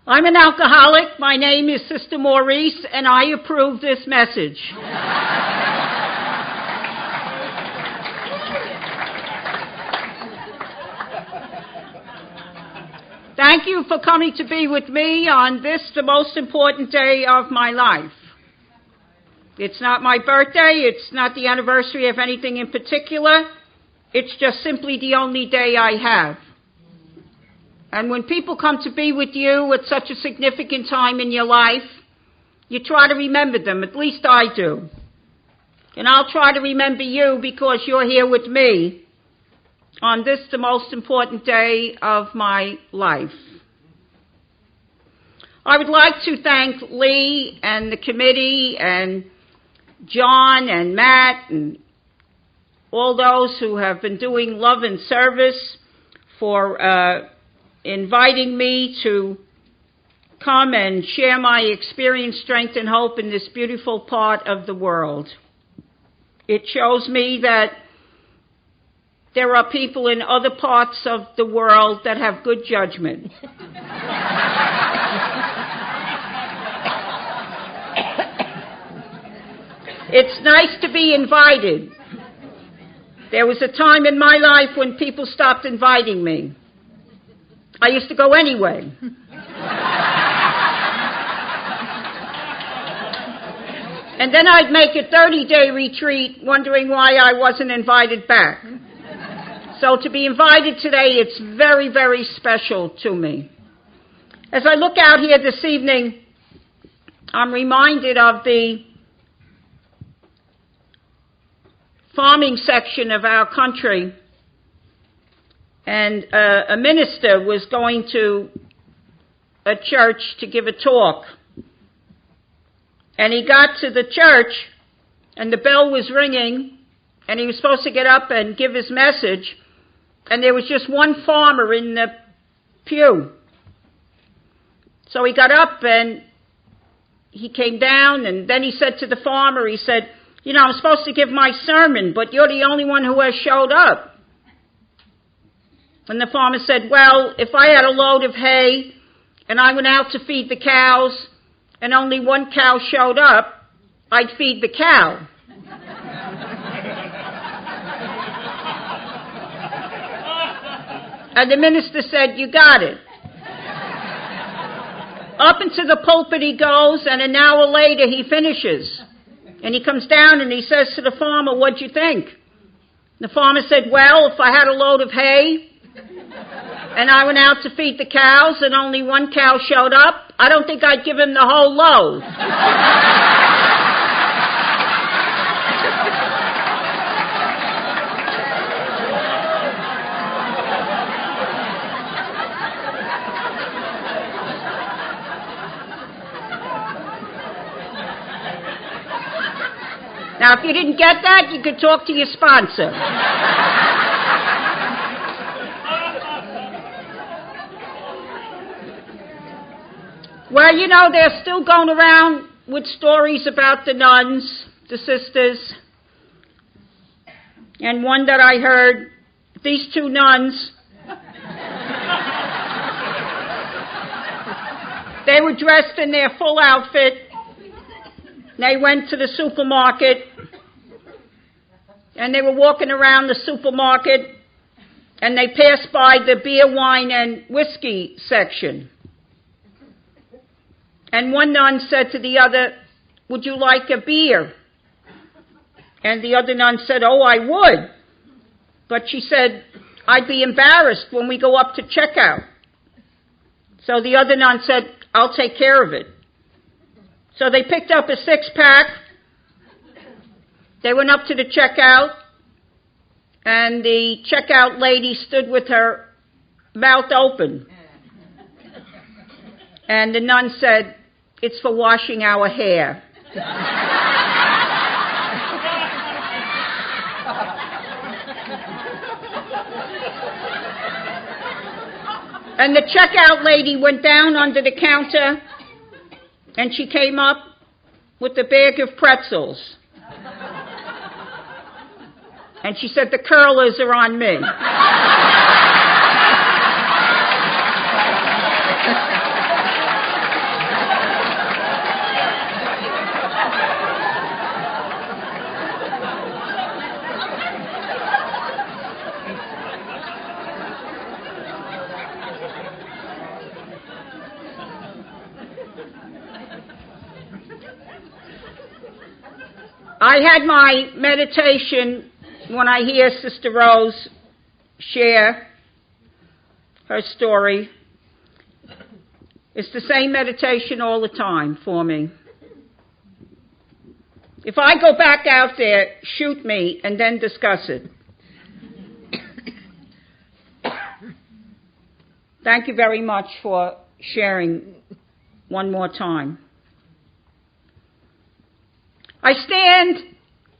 I'm an alcoholic. My name is Sister Maurice, and I approve this message. Thank you for coming to be with me on this, the most important day of my life. It's not my birthday. It's not the anniversary of anything in particular. It's just simply the only day I have. And when people come to be with you at such a significant time in your life, you try to remember them. At least I do. And I'll try to remember you because you're here with me on this, the most important day of my life. I would like to thank Lee and the committee and John and Matt and all those who have been doing love and service for inviting me to come and share my experience, strength, and hope in this beautiful part of the world. It shows me that there are people in other parts of the world that have good judgment. It's nice to be invited. There was a time in my life when people stopped inviting me. I used to go anyway. And then I'd make a 30-day retreat wondering why I wasn't invited back. So to be invited today, it's very, very special to me. As I look out here this evening, I'm reminded of the farming section of our country. And a minister was going to a church to give a talk. And he got to the church, and the bell was ringing, and he was supposed to get up and give his message, and there was just one farmer in the pew. So he got up, and he came down, and then he said to the farmer, he said, "You know, I'm supposed to give my sermon, but you're the only one who has showed up." And the farmer said, "Well, if I had a load of hay and I went out to feed the cows and only one cow showed up, I'd feed the cow." And the minister said, "You got it." Up into the pulpit he goes, and an hour later he finishes. And he comes down and he says to the farmer, "What'd you think?" The farmer said, "Well, if I had a load of hay and I went out to feed the cows and only one cow showed up, I don't think I'd give him the whole load." Now, if you didn't get that, you could talk to your sponsor. Well, you know, they're still going around with stories about the nuns, the sisters. And one that I heard, these two nuns, they were dressed in their full outfit. They went to the supermarket, and they were walking around the supermarket, and they passed by the beer, wine, and whiskey section. And one nun said to the other, "Would you like a beer?" And the other nun said, "Oh, I would." But she said, "I'd be embarrassed when we go up to checkout." So the other nun said, "I'll take care of it." So they picked up a 6-pack. They went up to the checkout, and the checkout lady stood with her mouth open. And the nun said, "It's for washing our hair." And the checkout lady went down under the counter, and she came up with a bag of pretzels. And she said, "The curlers are on me." I had my meditation when I hear Sister Rose share her story. It's the same meditation all the time for me. If I go back out there, shoot me and then discuss it. Thank you very much for sharing one more time. I stand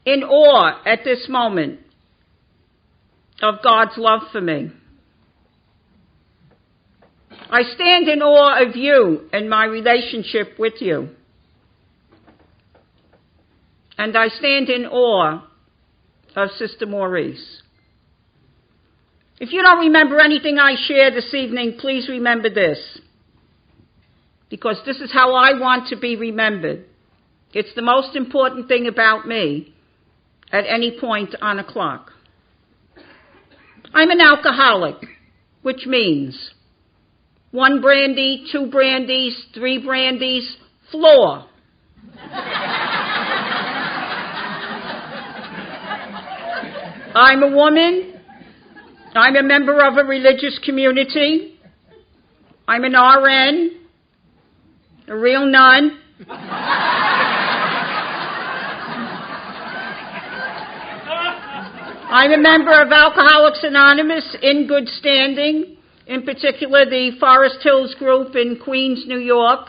in awe at this moment of God's love for me. I stand in awe of you and my relationship with you. And I stand in awe of Sister Maurice. If you don't remember anything I shared this evening, please remember this, because this is how I want to be remembered. It's the most important thing about me at any point on a clock. I'm an alcoholic, which means 1 brandy, 2 brandies, 3 brandies, floor. I'm a woman. I'm a member of a religious community. I'm an RN, a real nun. I'm a member of Alcoholics Anonymous in good standing, in particular the Forest Hills group in Queens, New York.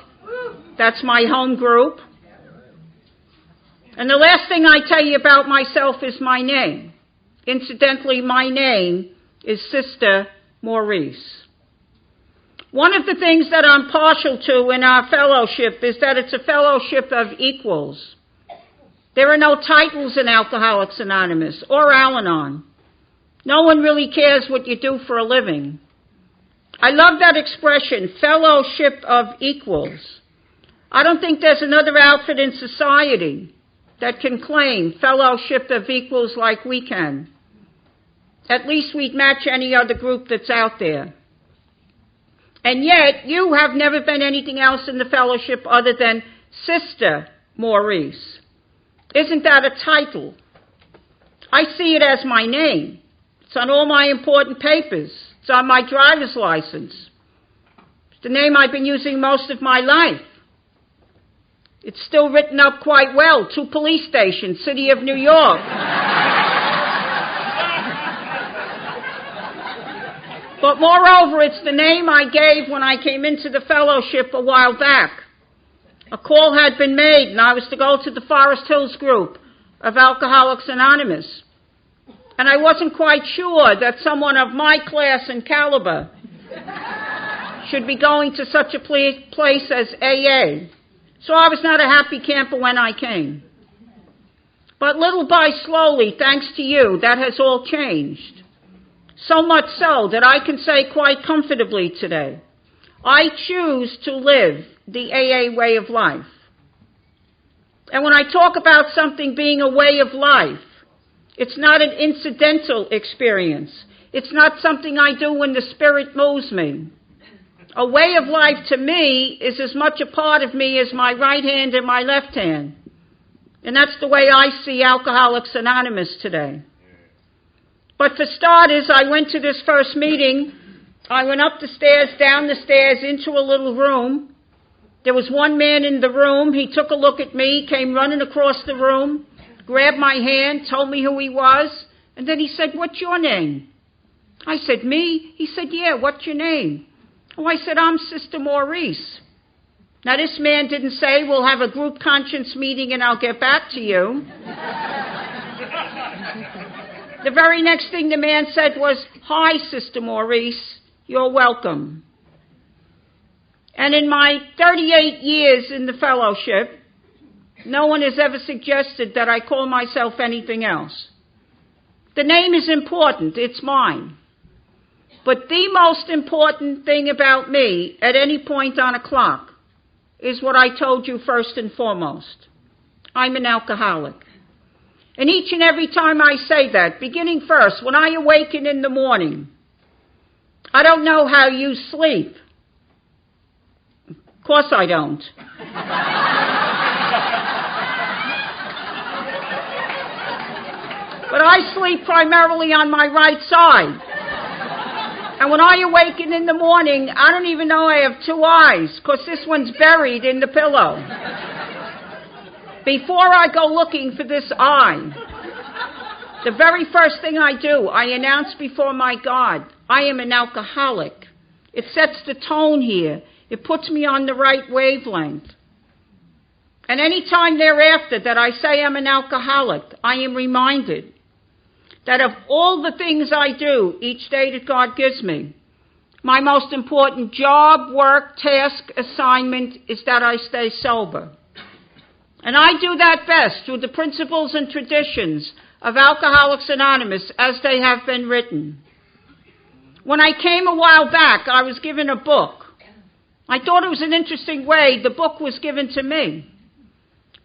That's my home group. And the last thing I tell you about myself is my name. Incidentally, my name is Sister Maurice. One of the things that I'm partial to in our fellowship is that it's a fellowship of equals. There are no titles in Alcoholics Anonymous or Al-Anon. No one really cares what you do for a living. I love that expression, fellowship of equals. I don't think there's another outfit in society that can claim fellowship of equals like we can. At least we'd match any other group that's out there. And yet, you have never been anything else in the fellowship other than Sister Maurice. Isn't that a title? I see it as my name. It's on all my important papers. It's on my driver's license. It's the name I've been using most of my life. It's still written up quite well. 2 police stations, City of New York. But moreover, it's the name I gave when I came into the fellowship a while back. A call had been made, and I was to go to the Forest Hills group of Alcoholics Anonymous. And I wasn't quite sure that someone of my class and caliber should be going to such a place as AA. So I was not a happy camper when I came. But little by slowly, thanks to you, that has all changed. So much so that I can say quite comfortably today, I choose to live the AA way of life. And when I talk about something being a way of life, it's not an incidental experience. It's not something I do when the Spirit moves me. A way of life to me is as much a part of me as my right hand and my left hand. And that's the way I see Alcoholics Anonymous today. But for starters, I went to this first meeting. I went up the stairs, down the stairs, into a little room. There was one man in the room. He took a look at me, came running across the room, grabbed my hand, told me who he was, and then he said, "What's your name?" I said, "Me?" He said, "Yeah, what's your name?" Oh, I said, "I'm Sister Maurice." Now, this man didn't say, "We'll have a group conscience meeting and I'll get back to you." The very next thing the man said was, "Hi, Sister Maurice, you're welcome." And in my 38 years in the fellowship, no one has ever suggested that I call myself anything else. The name is important, it's mine. But the most important thing about me at any point on a clock is what I told you first and foremost. I'm an alcoholic. And each and every time I say that, beginning first, when I awaken in the morning, I don't know how you sleep. Of course I don't. But I sleep primarily on my right side. And when I awaken in the morning, I don't even know I have two eyes, because this one's buried in the pillow. Before I go looking for this eye, the very first thing I do, I announce before my God, I am an alcoholic. It sets the tone here. It puts me on the right wavelength. And any time thereafter that I say I'm an alcoholic, I am reminded that of all the things I do each day that God gives me, my most important job, work, task, assignment is that I stay sober. And I do that best through the principles and traditions of Alcoholics Anonymous as they have been written. When I came a while back, I was given a book. I thought it was an interesting way the book was given to me.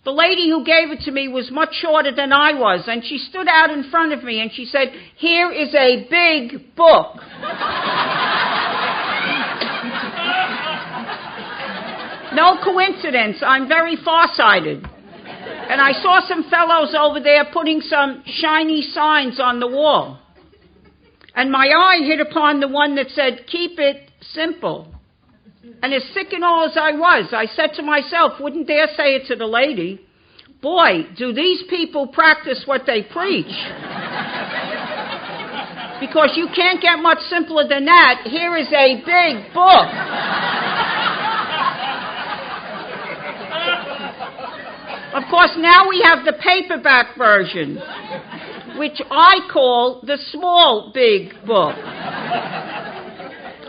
The lady who gave it to me was much shorter than I was, and she stood out in front of me and she said, "Here is a big book." No coincidence, I'm very farsighted. And I saw some fellows over there putting some shiny signs on the wall. And my eye hit upon the one that said, "Keep it simple." And as sick and all as I was, I said to myself, wouldn't dare say it to the lady, boy, do these people practice what they preach. Because you can't get much simpler than that. Here is a big book. Of course, now we have the paperback version, which I call the small big book.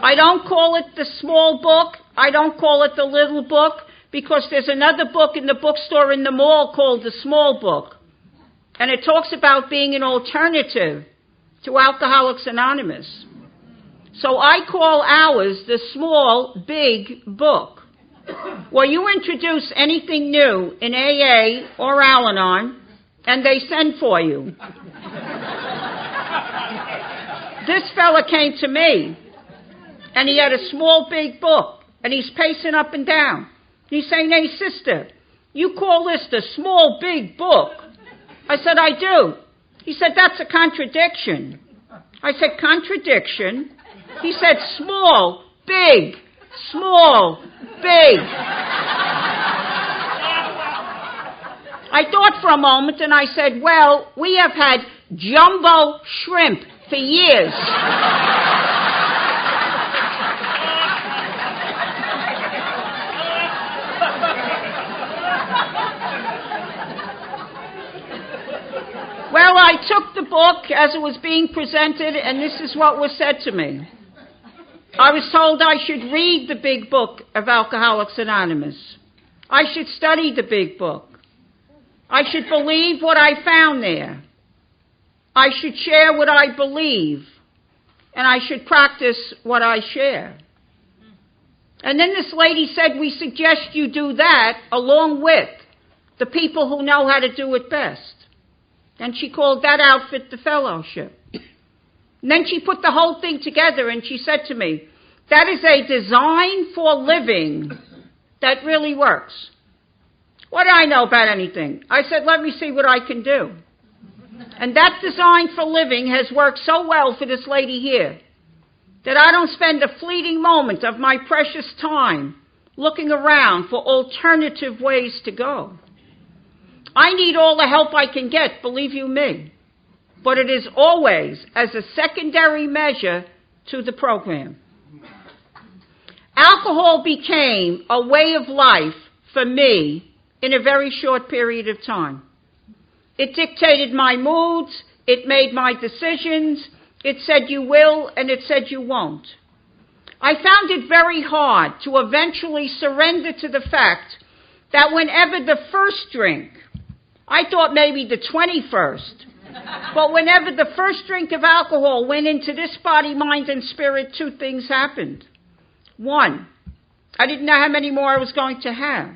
I don't call it the small book. I don't call it the little book, because there's another book in the bookstore in the mall called the small book. And it talks about being an alternative to Alcoholics Anonymous. So I call ours the small big book. Well, you introduce anything new in AA or Al-Anon, and they send for you. This fella came to me, and he had a small big book, and he's pacing up and down. He's saying, "Hey, sister, you call this the small big book?" I said, "I do." He said, "That's a contradiction." I said, "Contradiction?" He said, "Small, big, small, big." I thought for a moment, and I said, "Well, we have had jumbo shrimp for years." Well, I took the book as it was being presented, and this is what was said to me. I was told I should read the big book of Alcoholics Anonymous. I should study the big book. I should believe what I found there. I should share what I believe, and I should practice what I share. And then this lady said, "We suggest you do that along with the people who know how to do it best." And she called that outfit the fellowship. And then she put the whole thing together and she said to me, "That is a design for living that really works." What do I know about anything? I said, "Let me see what I can do." And that design for living has worked so well for this lady here that I don't spend a fleeting moment of my precious time looking around for alternative ways to go. I need all the help I can get, believe you me. But it is always as a secondary measure to the program. Alcohol became a way of life for me in a very short period of time. It dictated my moods, it made my decisions, it said you will, and it said you won't. I found it very hard to eventually surrender to the fact that whenever the first drink, I thought maybe the 21st, but whenever the first drink of alcohol went into this body, mind, and spirit, two things happened. One, I didn't know how many more I was going to have.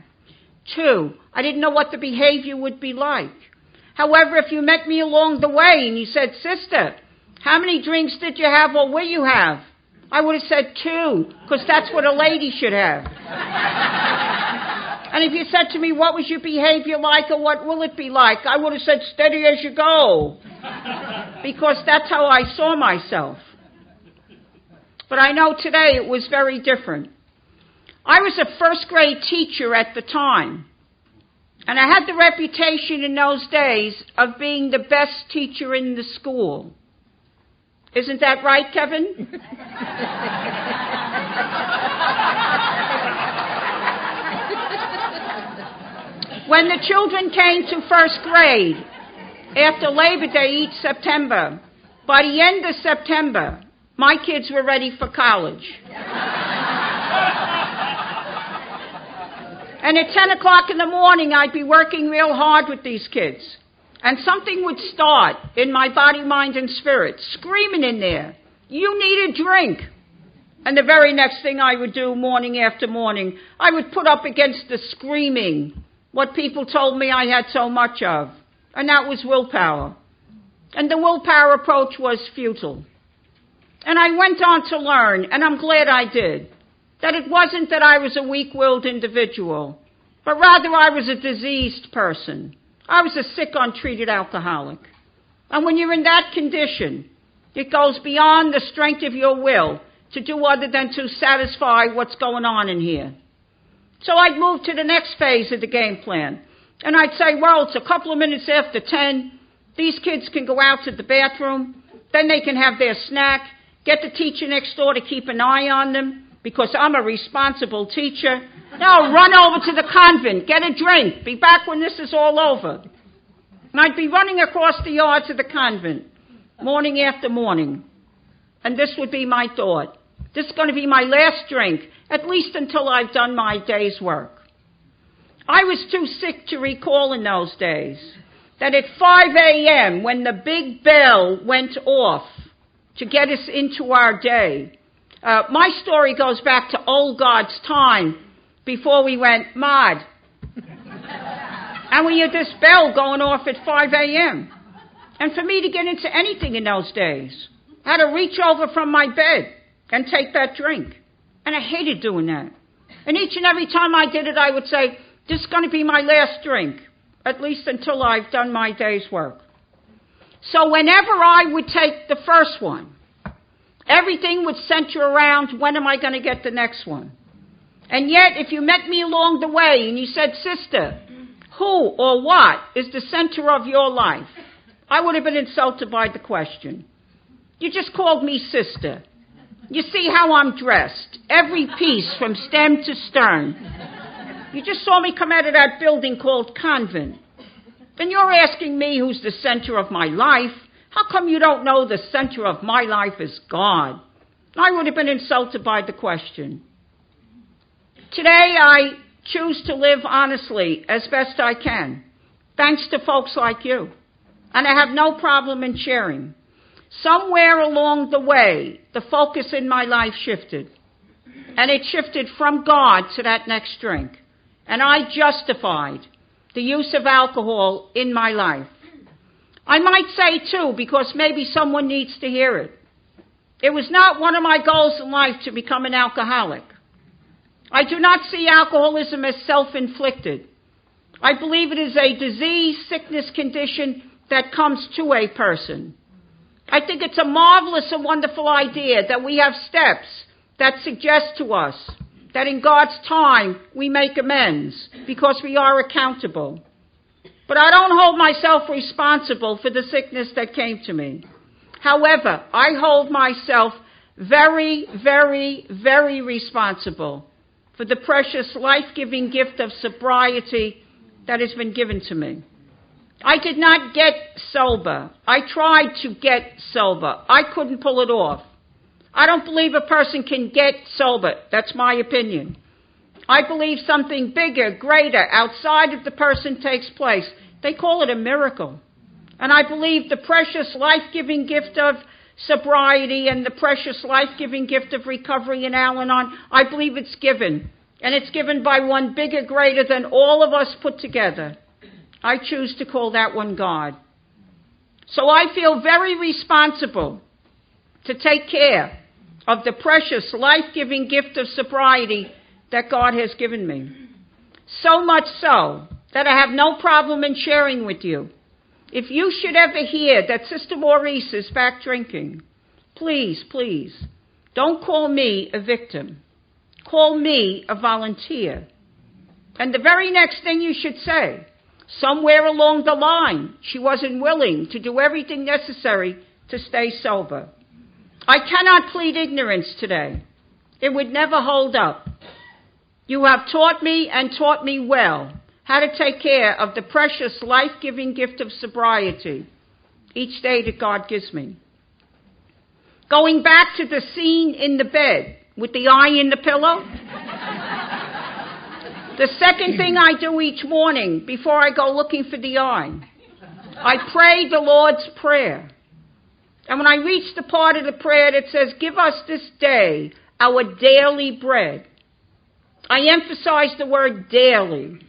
Two, I didn't know what the behavior would be like. However, if you met me along the way and you said, "Sister, how many drinks did you have or will you have?" I would have said 2, because that's what a lady should have. And if you said to me, "What was your behavior like or what will it be like?" I would have said, "Steady as you go." because that's how I saw myself. But I know today it was very different. I was a first-grade teacher at the time, and I had the reputation in those days of being the best teacher in the school. Isn't that right, Kevin? When the children came to first grade, after Labor Day each September, by the end of September, my kids were ready for college. And at 10 o'clock in the morning, I'd be working real hard with these kids. And something would start in my body, mind, and spirit, screaming in there, "You need a drink." And the very next thing I would do morning after morning, I would put up against the screaming what people told me I had so much of. And that was willpower. And the willpower approach was futile. And I went on to learn, and I'm glad I did, that it wasn't that I was a weak-willed individual, but rather I was a diseased person. I was a sick, untreated alcoholic. And when you're in that condition, it goes beyond the strength of your will to do other than to satisfy what's going on in here. So I'd move to the next phase of the game plan. And I'd say, well, it's a couple of minutes after 10. These kids can go out to the bathroom. Then they can have their snack. Get the teacher next door to keep an eye on them, because I'm a responsible teacher. Now run over to the convent, get a drink, be back when this is all over. And I'd be running across the yard to the convent, morning after morning. And this would be my thought. This is going to be my last drink, at least until I've done my day's work. I was too sick to recall in those days that at 5 a.m., when the big bell went off to get us into our day, my story goes back to old God's time, before we went mad. And we had this bell going off at 5 a.m. And for me to get into anything in those days, I had to reach over from my bed and take that drink. And I hated doing that. And each and every time I did it, I would say, this is going to be my last drink, at least until I've done my day's work. So whenever I would take the first one, everything would center around, when am I going to get the next one? And yet, if you met me along the way and you said, sister, who or what is the center of your life? I would have been insulted by the question. You just called me sister. You see how I'm dressed, every piece from stem to stern. You just saw me come out of that building called convent. Then you're asking me who's the center of my life. How come you don't know the center of my life is God? I would have been insulted by the question. Today, I choose to live honestly as best I can, thanks to folks like you. And I have no problem in sharing. Somewhere along the way, the focus in my life shifted. And it shifted from God to that next drink. And I justified the use of alcohol in my life. I might say, too, because maybe someone needs to hear it, it was not one of my goals in life to become an alcoholic. I do not see alcoholism as self-inflicted. I believe it is a disease, sickness condition that comes to a person. I think it's a marvelous and wonderful idea that we have steps that suggest to us that in God's time we make amends because we are accountable. But I don't hold myself responsible for the sickness that came to me. However, I hold myself very, very, very responsible for the precious life-giving gift of sobriety that has been given to me. I did not get sober. I tried to get sober. I couldn't pull it off. I don't believe a person can get sober. That's my opinion. I believe something bigger, greater, outside of the person takes place. They call it a miracle. And I believe the precious life-giving gift of sobriety and the precious life-giving gift of recovery in Al-Anon, I believe it's given. And it's given by one bigger, greater than all of us put together. I choose to call that one God. So I feel very responsible to take care of the precious life-giving gift of sobriety that God has given me. So much so that I have no problem in sharing with you If you should ever hear that Sister Maurice is back drinking, please, please, don't call me a victim. Call me a volunteer. And the very next thing you should say, somewhere along the line, she wasn't willing to do everything necessary to stay sober. I cannot plead ignorance today. It would never hold up. You have taught me and taught me well how to take care of the precious life-giving gift of sobriety each day that God gives me. Going back to the scene in the bed with the eye in the pillow, the second thing I do each morning before I go looking for the eye, I pray the Lord's Prayer. And when I reach the part of the prayer that says, give us this day our daily bread, I emphasize the word daily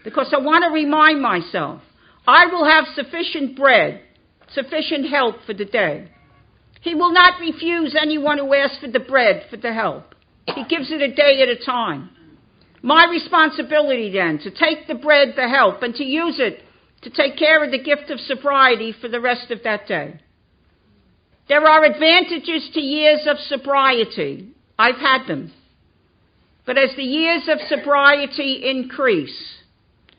because I want to remind myself, I will have sufficient bread, sufficient help for the day. He will not refuse anyone who asks for the bread for the help. He gives it a day at a time. My responsibility then to take the bread, the help, and to use it to take care of the gift of sobriety for the rest of that day. There are advantages to years of sobriety. I've had them. But as the years of sobriety increase,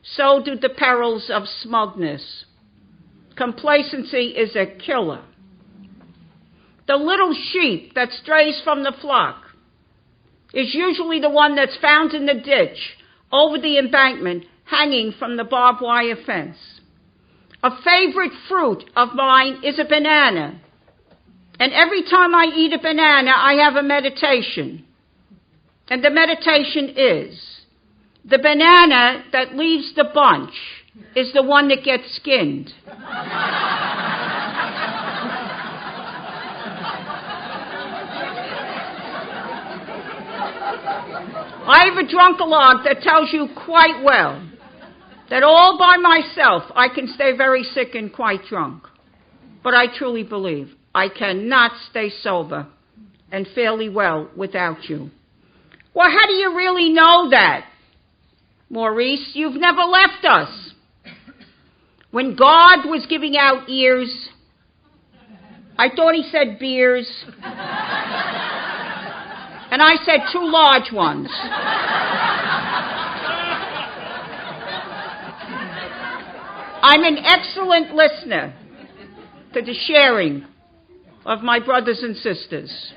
so do the perils of smugness. Complacency is a killer. The little sheep that strays from the flock is usually the one that's found in the ditch, over the embankment, hanging from the barbed wire fence. A favorite fruit of mine is a banana. And every time I eat a banana, I have a meditation. And the meditation is, the banana that leaves the bunch is the one that gets skinned. I have a drunkalogue that tells you quite well that all by myself I can stay very sick and quite drunk. But I truly believe I cannot stay sober and fairly well without you. Well, how do you really know that? Maurice, you've never left us. When God was giving out ears, I thought he said beers. And I said 2 large ones. I'm an excellent listener to the sharing of my brothers and sisters.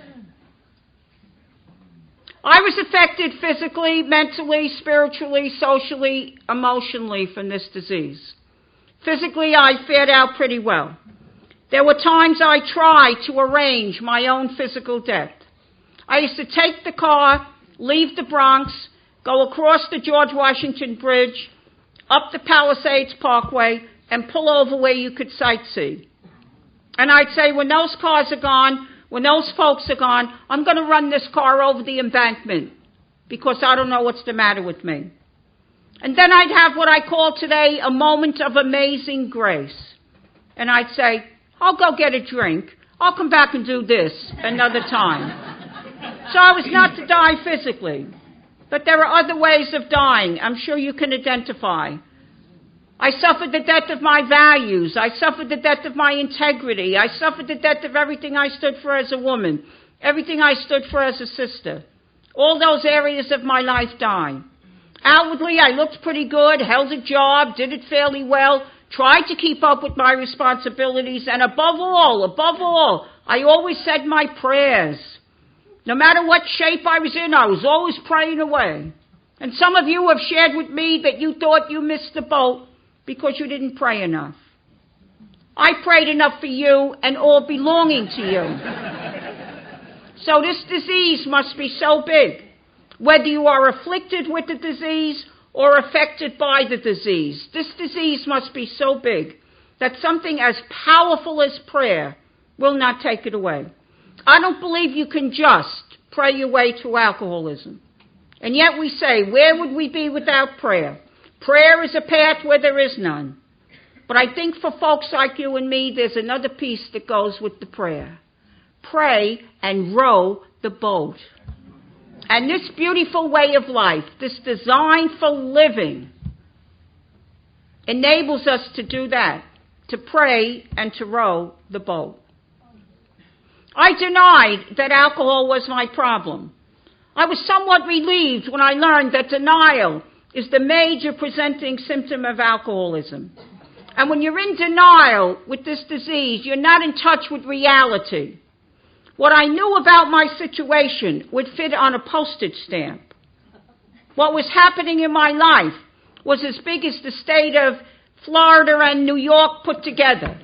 I was affected physically, mentally, spiritually, socially, emotionally from this disease. Physically, I fared out pretty well. There were times I tried to arrange my own physical death. I used to take the car, leave the Bronx, go across the George Washington Bridge, up the Palisades Parkway, and pull over where you could sightsee. And I'd say, when those cars are gone, when those folks are gone, I'm going to run this car over the embankment because I don't know what's the matter with me. And then I'd have what I call today a moment of amazing grace. And I'd say, I'll go get a drink. I'll come back and do this another time. So I was not to die physically. But there are other ways of dying I'm sure you can identify. I suffered the death of my values. I suffered the death of my integrity. I suffered the death of everything I stood for as a woman, everything I stood for as a sister. All those areas of my life died. Outwardly, I looked pretty good, held a job, did it fairly well, tried to keep up with my responsibilities, and above all, I always said my prayers. No matter what shape I was in, I was always praying away. And some of you have shared with me that you thought you missed the boat because you didn't pray enough. I prayed enough for you and all belonging to you. So this disease must be so big, whether you are afflicted with the disease or affected by the disease. This disease must be so big that something as powerful as prayer will not take it away. I don't believe you can just pray your way to alcoholism. And yet we say, where would we be without prayer? Prayer is a path where there is none. But I think for folks like you and me, there's another piece that goes with the prayer. Pray and row the boat. And this beautiful way of life, this design for living, enables us to do that. to pray, and to row the boat. I denied that alcohol was my problem. I was somewhat relieved when I learned that denial is the major presenting symptom of alcoholism. And when you're in denial with this disease, you're not in touch with reality. What I knew about my situation would fit on a postage stamp. What was happening in my life was as big as the state of Florida and New York put together.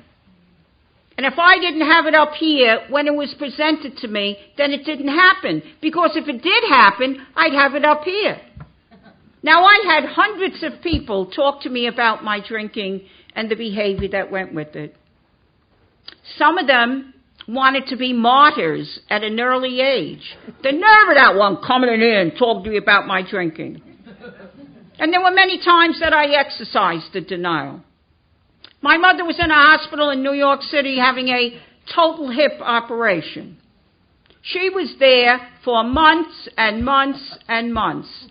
And if I didn't have it up here when it was presented to me, then it didn't happen. Because if it did happen, I'd have it up here. Now, I had hundreds of people talk to me about my drinking and the behavior that went with it. Some of them wanted to be martyrs at an early age. The nerve of that one coming in here and talking to me about my drinking. And there were many times that I exercised the denial. My mother was in a hospital in New York City having a total hip operation. She was there for months and months and months.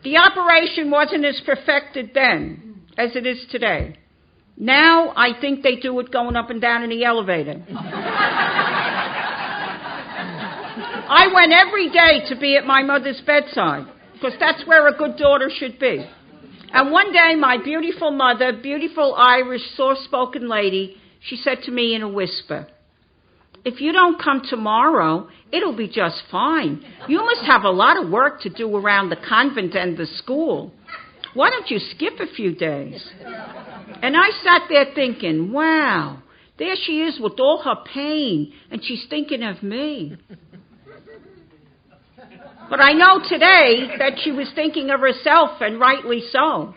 The operation wasn't as perfected then as it is today. Now, I think they do it going up and down in the elevator. I went every day to be at my mother's bedside, because that's where a good daughter should be. And one day, my beautiful mother, beautiful Irish, soft-spoken lady, she said to me in a whisper, "If you don't come tomorrow, it'll be just fine. You must have a lot of work to do around the convent and the school. Why don't you skip a few days?" And I sat there thinking, wow, there she is with all her pain, and she's thinking of me. But I know today that she was thinking of herself, and rightly so.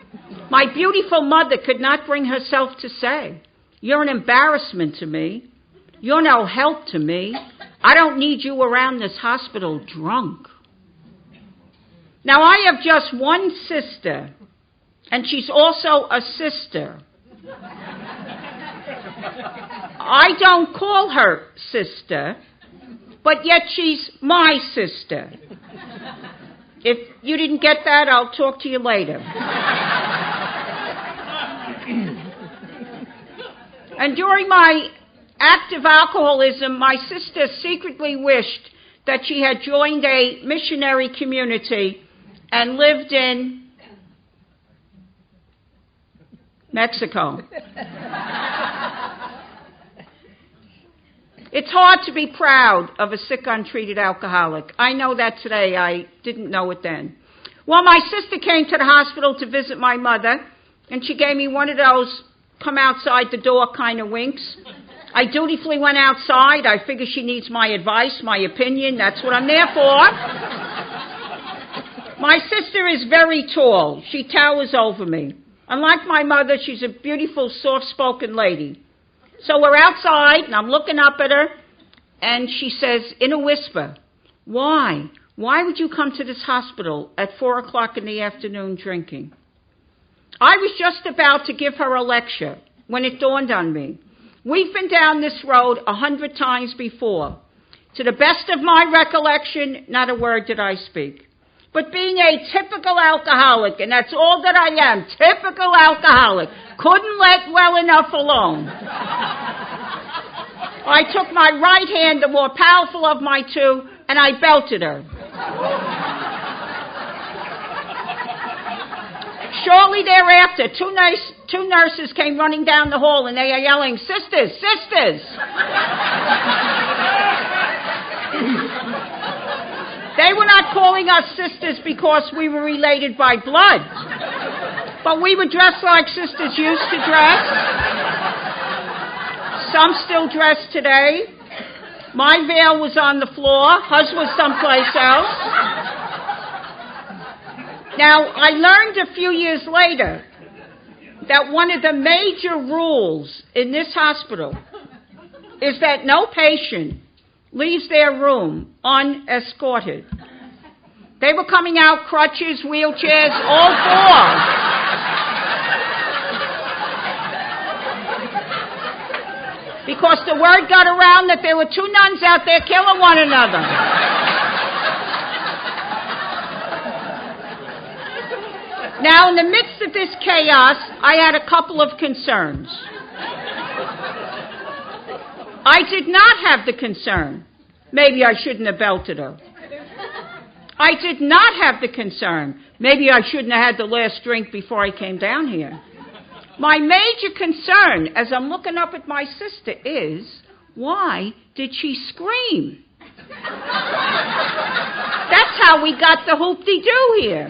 My beautiful mother could not bring herself to say, "You're an embarrassment to me. You're no help to me. I don't need you around this hospital drunk." Now, I have just one sister, and she's also a sister. I don't call her sister, but yet she's my sister. If you didn't get that, I'll talk to you later. And during my active alcoholism, my sister secretly wished that she had joined a missionary community and lived in Mexico. It's hard to be proud of a sick, untreated alcoholic. I know that today. I didn't know it then. Well, my sister came to the hospital to visit my mother, and she gave me one of those come outside the door kind of winks. I dutifully went outside. I figure she needs my advice, my opinion. That's what I'm there for. My sister is very tall. She towers over me. Unlike my mother, she's a beautiful, soft-spoken lady. So we're outside, and I'm looking up at her, and she says in a whisper, "Why? Why would you come to this hospital at 4 o'clock in the afternoon drinking?" I was just about to give her a lecture when it dawned on me. We've been down this road 100 times before. To the best of my recollection, not a word did I speak. But being a typical alcoholic, and that's all that I am, typical alcoholic, couldn't let well enough alone. I took my right hand, the more powerful of my two, and I belted her. Shortly thereafter, two nurses came running down the hall, and they are yelling, "Sisters, sisters!" They were not calling us sisters because we were related by blood, but we were dressed like sisters used to dress. Some still dress today. My veil was on the floor. Hers was someplace else. Now, I learned a few years later that one of the major rules in this hospital is that no patient leaves their room unescorted. They were coming out crutches, wheelchairs, all four. Because the word got around that there were two nuns out there killing one another. Now, in the midst of this chaos, I had a couple of concerns. I did not have the concern. Maybe I shouldn't have belted her. I did not have the concern. Maybe I shouldn't have had the last drink before I came down here. My major concern, as I'm looking up at my sister, is, why did she scream? That's how we got the hoop-de-doo here.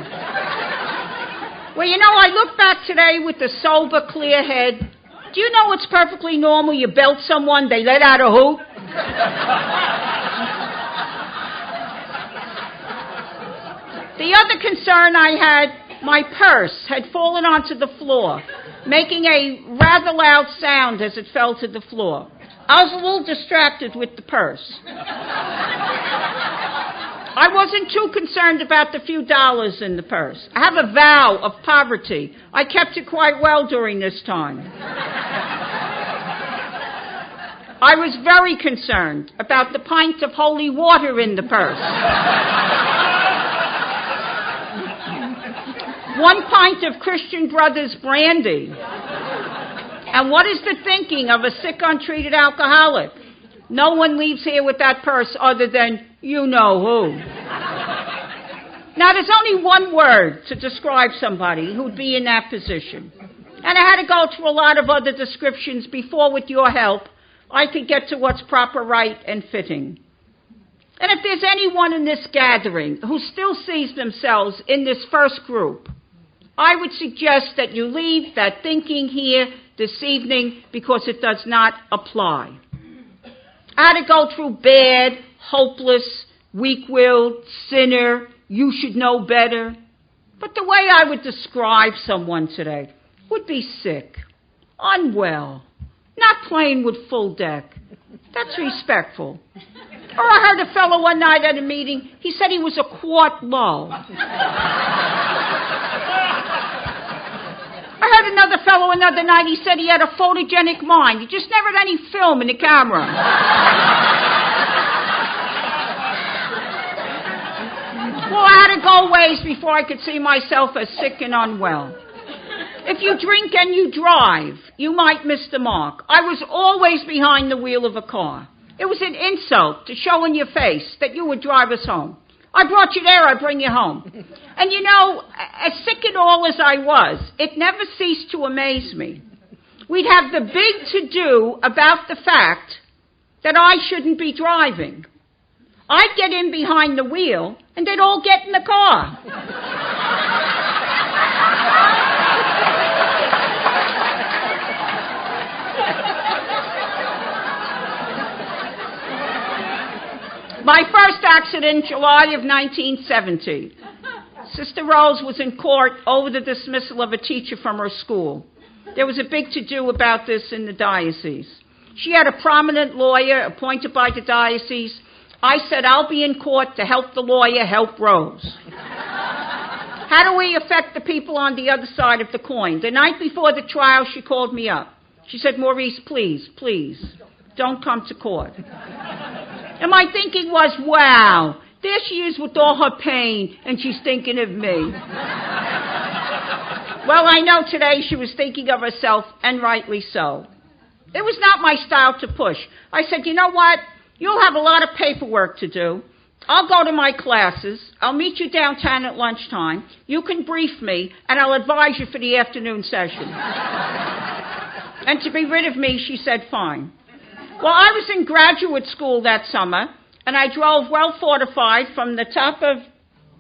Well, you know, I look back today with a sober, clear head. Do you know it's perfectly normal? You belt someone, they let out a hoop. The other concern I had, my purse had fallen onto the floor, making a rather loud sound as it fell to the floor. I was a little distracted with the purse. I wasn't too concerned about the few dollars in the purse. I have a vow of poverty. I kept it quite well during this time. I was very concerned about the pint of holy water in the purse. 1 pint of Christian Brothers brandy. And what is the thinking of a sick, untreated alcoholic? No one leaves here with that purse other than you know who. Now, there's only one word to describe somebody who'd be in that position. And I had to go through a lot of other descriptions before, with your help, I could get to what's proper, right, and fitting. And if there's anyone in this gathering who still sees themselves in this first group, I would suggest that you leave that thinking here this evening because it does not apply. I had to go through bad, hopeless, weak-willed, sinner, you should know better. But the way I would describe someone today would be sick, unwell, not playing with full deck. That's respectful. Or I heard a fellow one night at a meeting, he said he was a quart low. I heard another fellow another night, he said he had a photogenic mind. He just never had any film in the camera. Well, I had to go ways before I could see myself as sick and unwell. If you drink and you drive, you might miss the mark. I was always behind the wheel of a car. It was an insult to show in your face that you would drive us home. I brought you there, I bring you home. And you know, as sick and all as I was, it never ceased to amaze me. We'd have the big to-do about the fact that I shouldn't be driving. I'd get in behind the wheel, and they'd all get in the car. My first accident in July of 1970. Sister Rose was in court over the dismissal of a teacher from her school. There was a big to-do about this in the diocese. She had a prominent lawyer appointed by the diocese. I said, I'll be in court to help the lawyer help Rose. How do we affect the people on the other side of the coin? The night before the trial, she called me up. She said, Maurice, please, don't come to court. And my thinking was, wow, there she is with all her pain, and she's thinking of me. Well, I know today she was thinking of herself, and rightly so. It was not my style to push. I said, you know what? You'll have a lot of paperwork to do. I'll go to my classes. I'll meet you downtown at lunchtime. You can brief me, and I'll advise you for the afternoon session. And to be rid of me, she said, fine. Well, I was in graduate school that summer, and I drove well fortified from the top of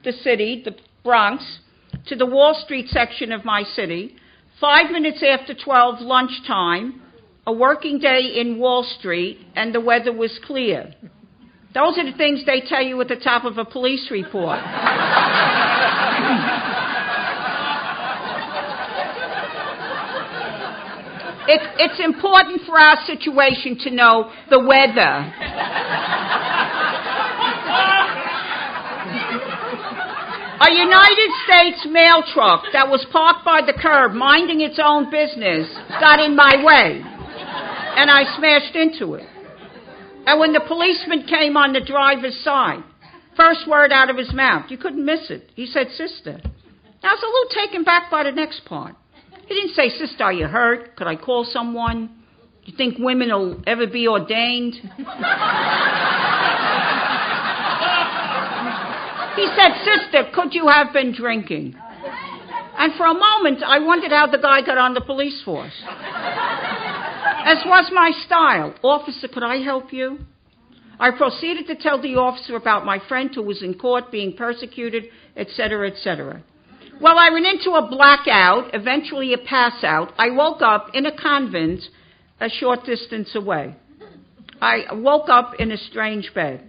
the city, the Bronx, to the Wall Street section of my city. 5 minutes after 12, lunchtime, a working day in Wall Street, and the weather was clear. Those are the things they tell you at the top of a police report. It's important for our situation to know the weather. A United States mail truck that was parked by the curb, minding its own business, got in my way, and I smashed into it. And when the policeman came on the driver's side, first word out of his mouth, you couldn't miss it. He said, sister. I was a little taken back by the next part. He didn't say, sister, are you hurt? Could I call someone? You think women will ever be ordained? He said, "Sister, could you have been drinking?" And for a moment, I wondered how the guy got on the police force. As was my style. "Officer, could I help you?" I proceeded to tell the officer about my friend who was in court being persecuted, etc., etc. Well, I went into a blackout, eventually a pass out. I woke up in a convent a short distance away. I woke up in a strange bed.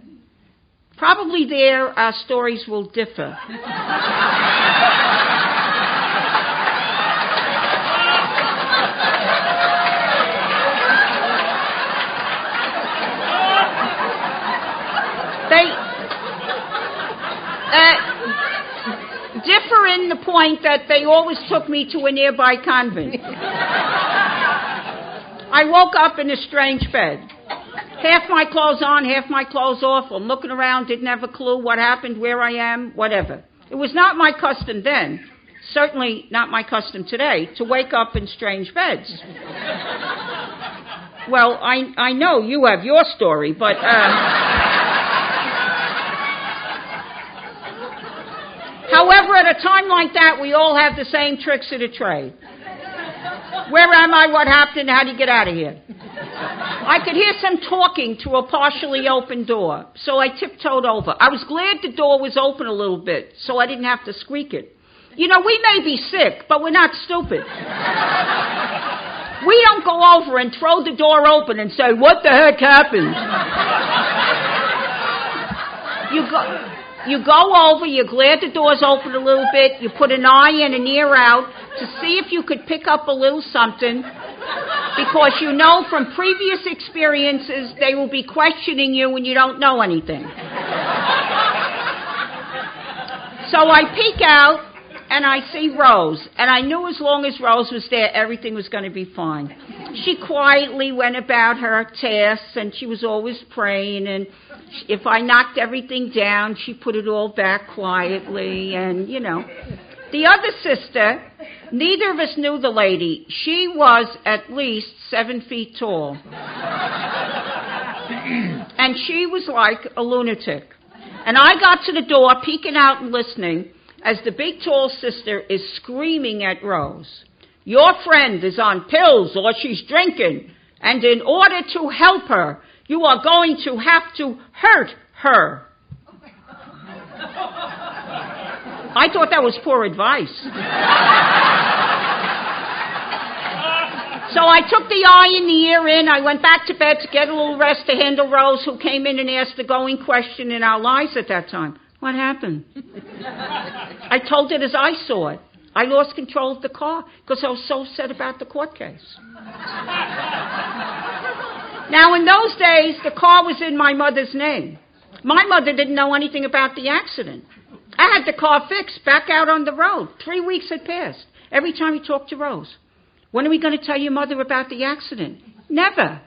Probably there our stories will differ. They differ in the point that they always took me to a nearby convent. I woke up in a strange bed. Half my clothes on, half my clothes off. I'm looking around, didn't have a clue what happened, where I am, whatever. It was not my custom then, certainly not my custom today, to wake up in strange beds. Well, I know you have your story, but... However, at a time like that, we all have the same tricks of the trade. Where am I? What happened? How do you get out of here? I could hear some talking through a partially open door, so I tiptoed over. I was glad the door was open a little bit, so I didn't have to squeak it. You know, we may be sick, but we're not stupid. We don't go over and throw the door open and say, "What the heck happened?" You go over, you're glad the door's open a little bit, you put an eye in and ear out to see if you could pick up a little something, because you know from previous experiences they will be questioning you when you don't know anything. So I peek out and I see Rose, and I knew as long as Rose was there, everything was going to be fine. She quietly went about her tasks, and she was always praying, and if I knocked everything down, she put it all back quietly, and, you know. The other sister, neither of us knew the lady. She was at least 7 feet tall. And she was like a lunatic. And I got to the door, peeking out and listening, as the big tall sister is screaming at Rose. "Your friend is on pills or she's drinking, and in order to help her, you are going to have to hurt her." I thought that was poor advice. So I took the eye and the ear in. I went back to bed to get a little rest to handle Rose, who came in and asked the going question in our lives at that time. "What happened?" I told it as I saw it. I lost control of the car because I was so upset about the court case. Now, in those days, the car was in my mother's name. My mother didn't know anything about the accident. I had the car fixed back out on the road. 3 weeks had passed. Every time you talked to Rose, "When are we going to tell your mother about the accident?" Never.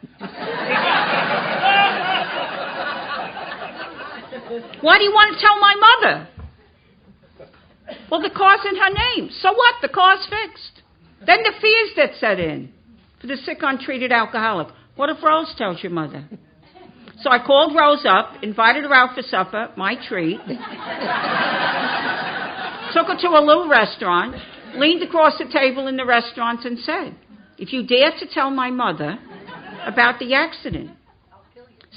"Why do you want to tell my mother?" "Well, the car's in her name." "So what? The car's fixed." Then the fears that set in for the sick, untreated alcoholic. What if Rose tells your mother? So I called Rose up, invited her out for supper, my treat, took her to a little restaurant, leaned across the table in the restaurant and said, "If you dare to tell my mother about the accident,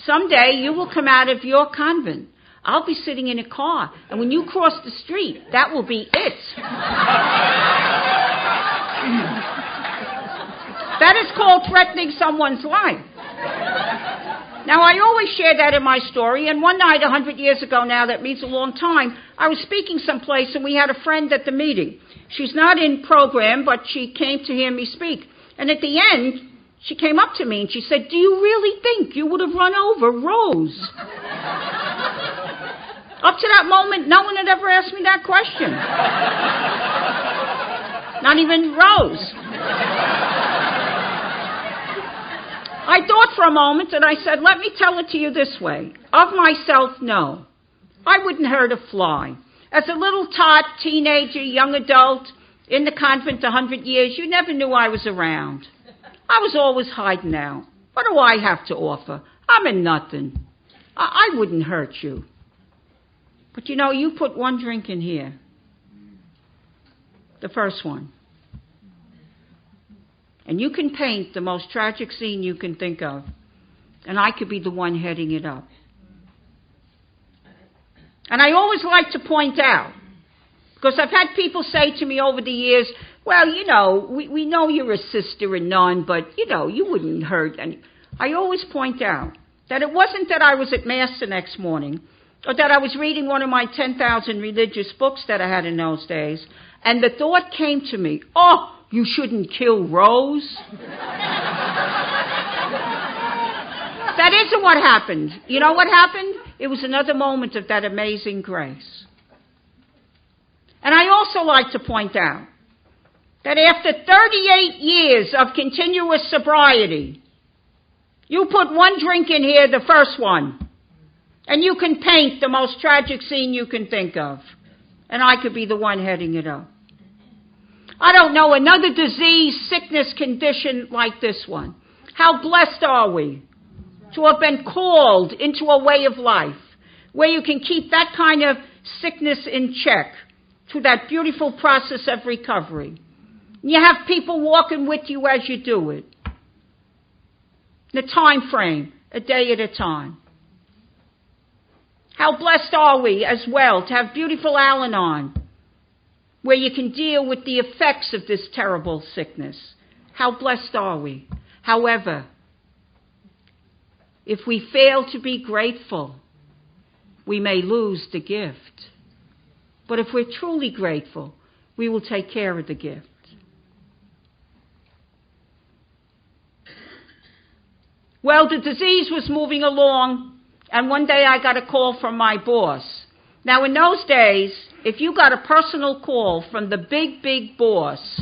someday you will come out of your convent. I'll be sitting in a car, and when you cross the street, that will be it." That is called threatening someone's life. Now, I always share that in my story, and one night, 100 years ago now, that means a long time, I was speaking someplace, and we had a friend at the meeting. She's not in program, but she came to hear me speak. And at the end, she came up to me, and she said, "Do you really think you would have run over Rose?" Up to that moment, no one had ever asked me that question. Not even Rose. I thought for a moment and I said, "Let me tell it to you this way. Of myself, no. I wouldn't hurt a fly. As a little tot, teenager, young adult, in the convent 100 years, you never knew I was around. I was always hiding out. What do I have to offer? I'm a nothing. I wouldn't hurt you. But you know, you put one drink in here. The first one. And you can paint the most tragic scene you can think of. And I could be the one heading it up. And I always like to point out, because I've had people say to me over the years, well, you know, we know you're a sister and none, but, you know, you wouldn't hurt any. I always point out that it wasn't that I was at Mass the next morning, or that I was reading one of my 10,000 religious books that I had in those days, and the thought came to me, oh, you shouldn't kill Rose. That isn't what happened. You know what happened? It was another moment of that amazing grace. And I also like to point out that after 38 years of continuous sobriety, you put one drink in here, the first one, and you can paint the most tragic scene you can think of. And I could be the one heading it up. I don't know another disease, sickness, condition like this one. How blessed are we to have been called into a way of life where you can keep that kind of sickness in check through that beautiful process of recovery. You have people walking with you as you do it. The time frame, a day at a time. How blessed are we as well to have beautiful Al-Anon, where you can deal with the effects of this terrible sickness. How blessed are we? However, if we fail to be grateful, we may lose the gift. But if we're truly grateful, we will take care of the gift. Well, the disease was moving along, and one day I got a call from my boss. Now, in those days, if you got a personal call from the big, big boss,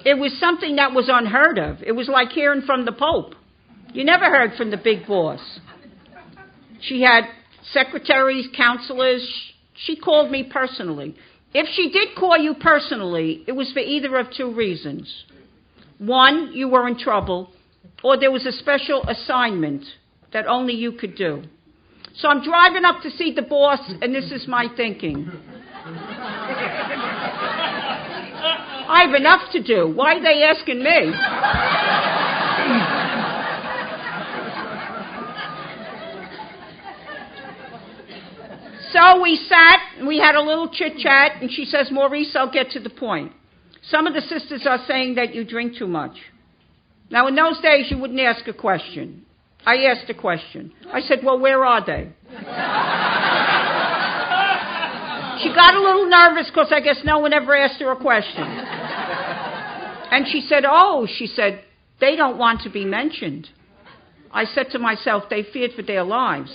it was something that was unheard of. It was like hearing from the Pope. You never heard from the big boss. She had secretaries, counselors. She called me personally. If she did call you personally, it was for either of two reasons. One, you were in trouble, or there was a special assignment that only you could do. So I'm driving up to see the boss, and this is my thinking. I have enough to do. Why are they asking me? So we sat, and we had a little chit-chat, and she says, Maurice, I'll get to the point. Some of the sisters are saying that you drink too much. Now, in those days, you wouldn't ask a question. I asked a question. I said, well, where are they? She got a little nervous because I guess no one ever asked her a question. And she said, they don't want to be mentioned. I said to myself, they feared for their lives.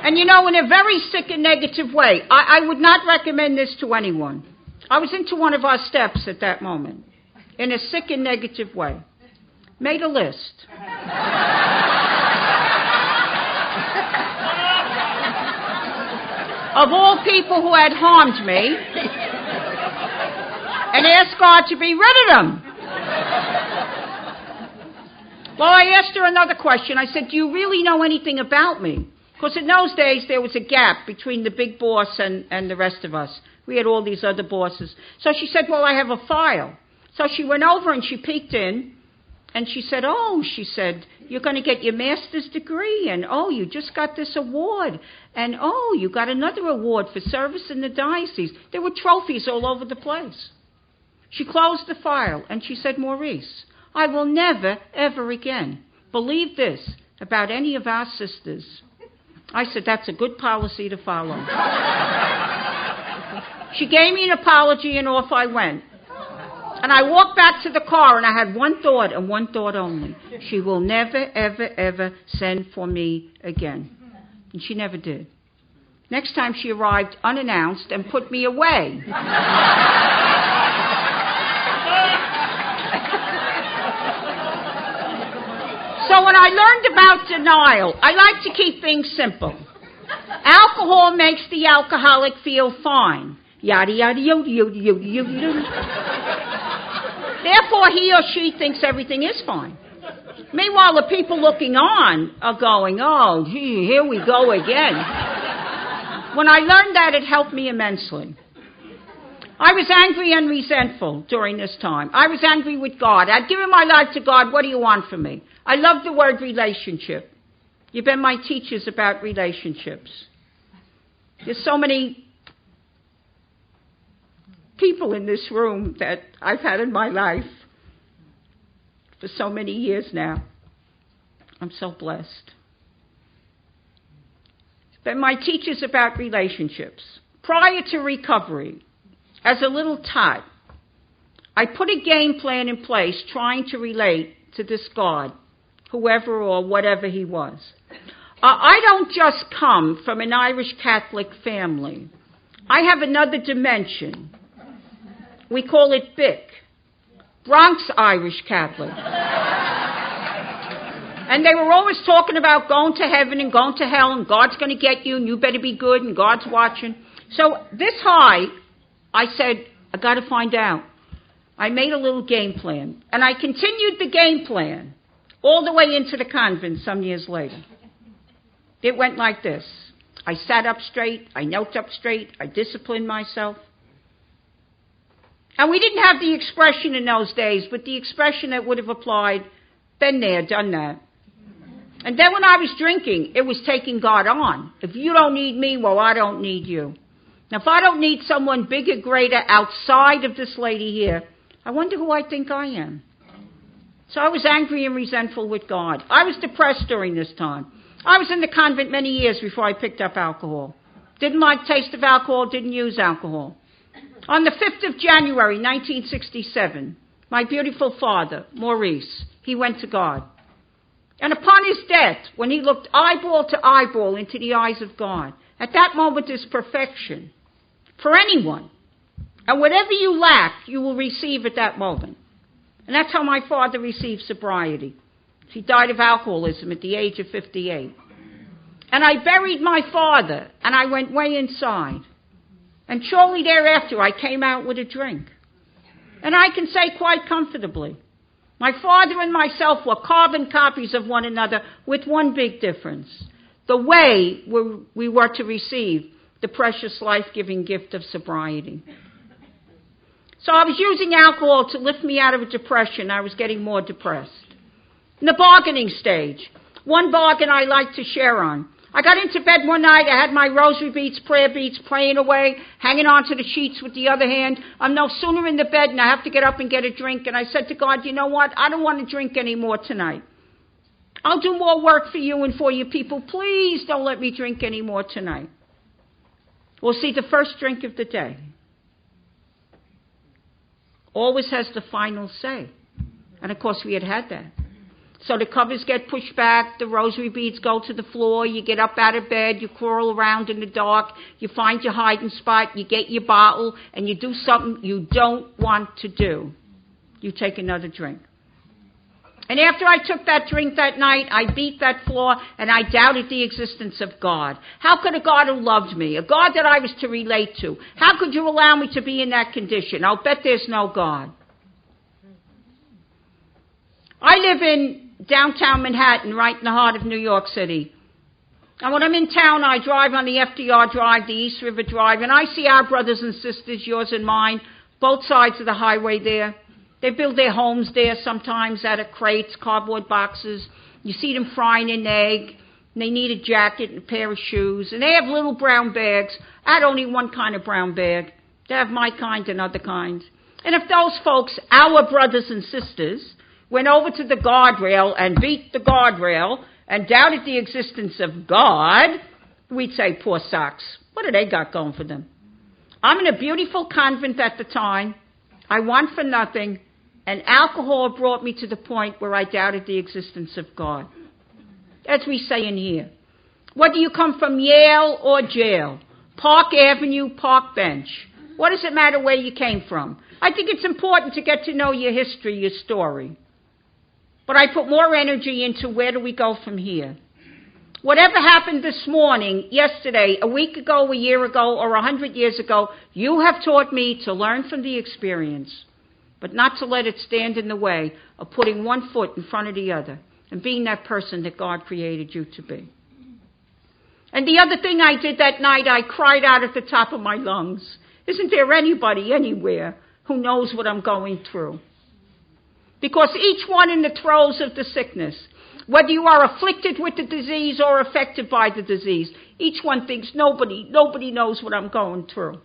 And you know, in a very sick and negative way, I would not recommend this to anyone. I was into one of our steps at that moment, in a sick and negative way. Made a list. Of all people who had harmed me, and asked God to be rid of them. Well, I asked her another question. I said, do you really know anything about me? Because in those days, there was a gap between the big boss and the rest of us. We had all these other bosses. So she said, well, I have a file. So she went over and she peeked in. And she said, you're going to get your master's degree. And, you just got this award. And, you got another award for service in the diocese. There were trophies all over the place. She closed the file and she said, Maurice, I will never, ever again believe this about any of our sisters. I said, that's a good policy to follow. She gave me an apology and off I went. And I walked back to the car and I had one thought and one thought only. She will never, ever, ever send for me again. And she never did. Next time she arrived unannounced and put me away. So when I learned about denial, I like to keep things simple. Alcohol makes the alcoholic feel fine. Yada, yada, yada, yada, yada, yada. Therefore, he or she thinks everything is fine. Meanwhile, the people looking on are going, oh, gee, here we go again. When I learned that, it helped me immensely. I was angry and resentful during this time. I was angry with God. I'd given my life to God. What do you want from me? I love the word relationship. You've been my teachers about relationships. There's so many people in this room that I've had in my life for so many years now. I'm so blessed. Been my teachers about relationships. Prior to recovery, as a little tot, I put a game plan in place trying to relate to this God, whoever or whatever he was. I don't just come from an Irish Catholic family. I have another dimension. We call it BIC, Bronx Irish Catholic. And they were always talking about going to heaven and going to hell, and God's going to get you, and you better be good, and God's watching. So this high, I said, I got to find out. I made a little game plan, and I continued the game plan all the way into the convent some years later. It went like this. I sat up straight, I knelt up straight, I disciplined myself. And we didn't have the expression in those days, but the expression that would have applied, been there, done that. And then when I was drinking, it was taking God on. If you don't need me, well, I don't need you. Now, if I don't need someone bigger, greater, outside of this lady here, I wonder who I think I am. So I was angry and resentful with God. I was depressed during this time. I was in the convent many years before I picked up alcohol. Didn't like the taste of alcohol, didn't use alcohol. On the 5th of January, 1967, my beautiful father, Maurice, he went to God. And upon his death, when he looked eyeball to eyeball into the eyes of God, at that moment is perfection for anyone. And whatever you lack, you will receive at that moment. And that's how my father received sobriety. He died of alcoholism at the age of 58. And I buried my father, and I went way inside. And shortly thereafter, I came out with a drink. And I can say quite comfortably, my father and myself were carbon copies of one another with one big difference. The way we were to receive the precious life-giving gift of sobriety. So I was using alcohol to lift me out of a depression. I was getting more depressed. In the bargaining stage, one bargain I like to share on. I got into bed one night, I had my rosary beads, prayer beads, praying away, hanging onto the sheets with the other hand. I'm no sooner in the bed and I have to get up and get a drink. And I said to God, you know what? I don't want to drink anymore tonight. I'll do more work for you and for you people. Please don't let me drink anymore tonight. Well, see, the first drink of the day always has the final say. And of course, we had that. So the covers get pushed back, the rosary beads go to the floor, you get up out of bed, you crawl around in the dark, you find your hiding spot, you get your bottle, and you do something you don't want to do. You take another drink. And after I took that drink that night, I beat that floor, and I doubted the existence of God. How could a God who loved me, a God that I was to relate to, how could you allow me to be in that condition? I'll bet there's no God. I live in downtown Manhattan, right in the heart of New York City. And when I'm in town, I drive on the FDR Drive, the East River Drive, and I see our brothers and sisters, yours and mine, both sides of the highway there. They build their homes there sometimes out of crates, cardboard boxes. You see them frying an egg, and they need a jacket and a pair of shoes, and they have little brown bags. I had only one kind of brown bag. They have my kind and other kinds. And if those folks, our brothers and sisters, went over to the guardrail and beat the guardrail and doubted the existence of God, we'd say, poor socks. What do they got going for them? I'm in a beautiful convent at the time. I want for nothing. And alcohol brought me to the point where I doubted the existence of God. As we say in here, whether you come from Yale or jail, Park Avenue, Park Bench, what does it matter where you came from? I think it's important to get to know your history, your story. But I put more energy into where do we go from here. Whatever happened this morning, yesterday, a week ago, a year ago, or 100 years ago, you have taught me to learn from the experience. but not to let it stand in the way of putting one foot in front of the other and being that person that God created you to be. And the other thing I did that night, I cried out at the top of my lungs. Isn't there anybody anywhere who knows what I'm going through? Because each one in the throes of the sickness, whether you are afflicted with the disease or affected by the disease, each one thinks nobody knows what I'm going through.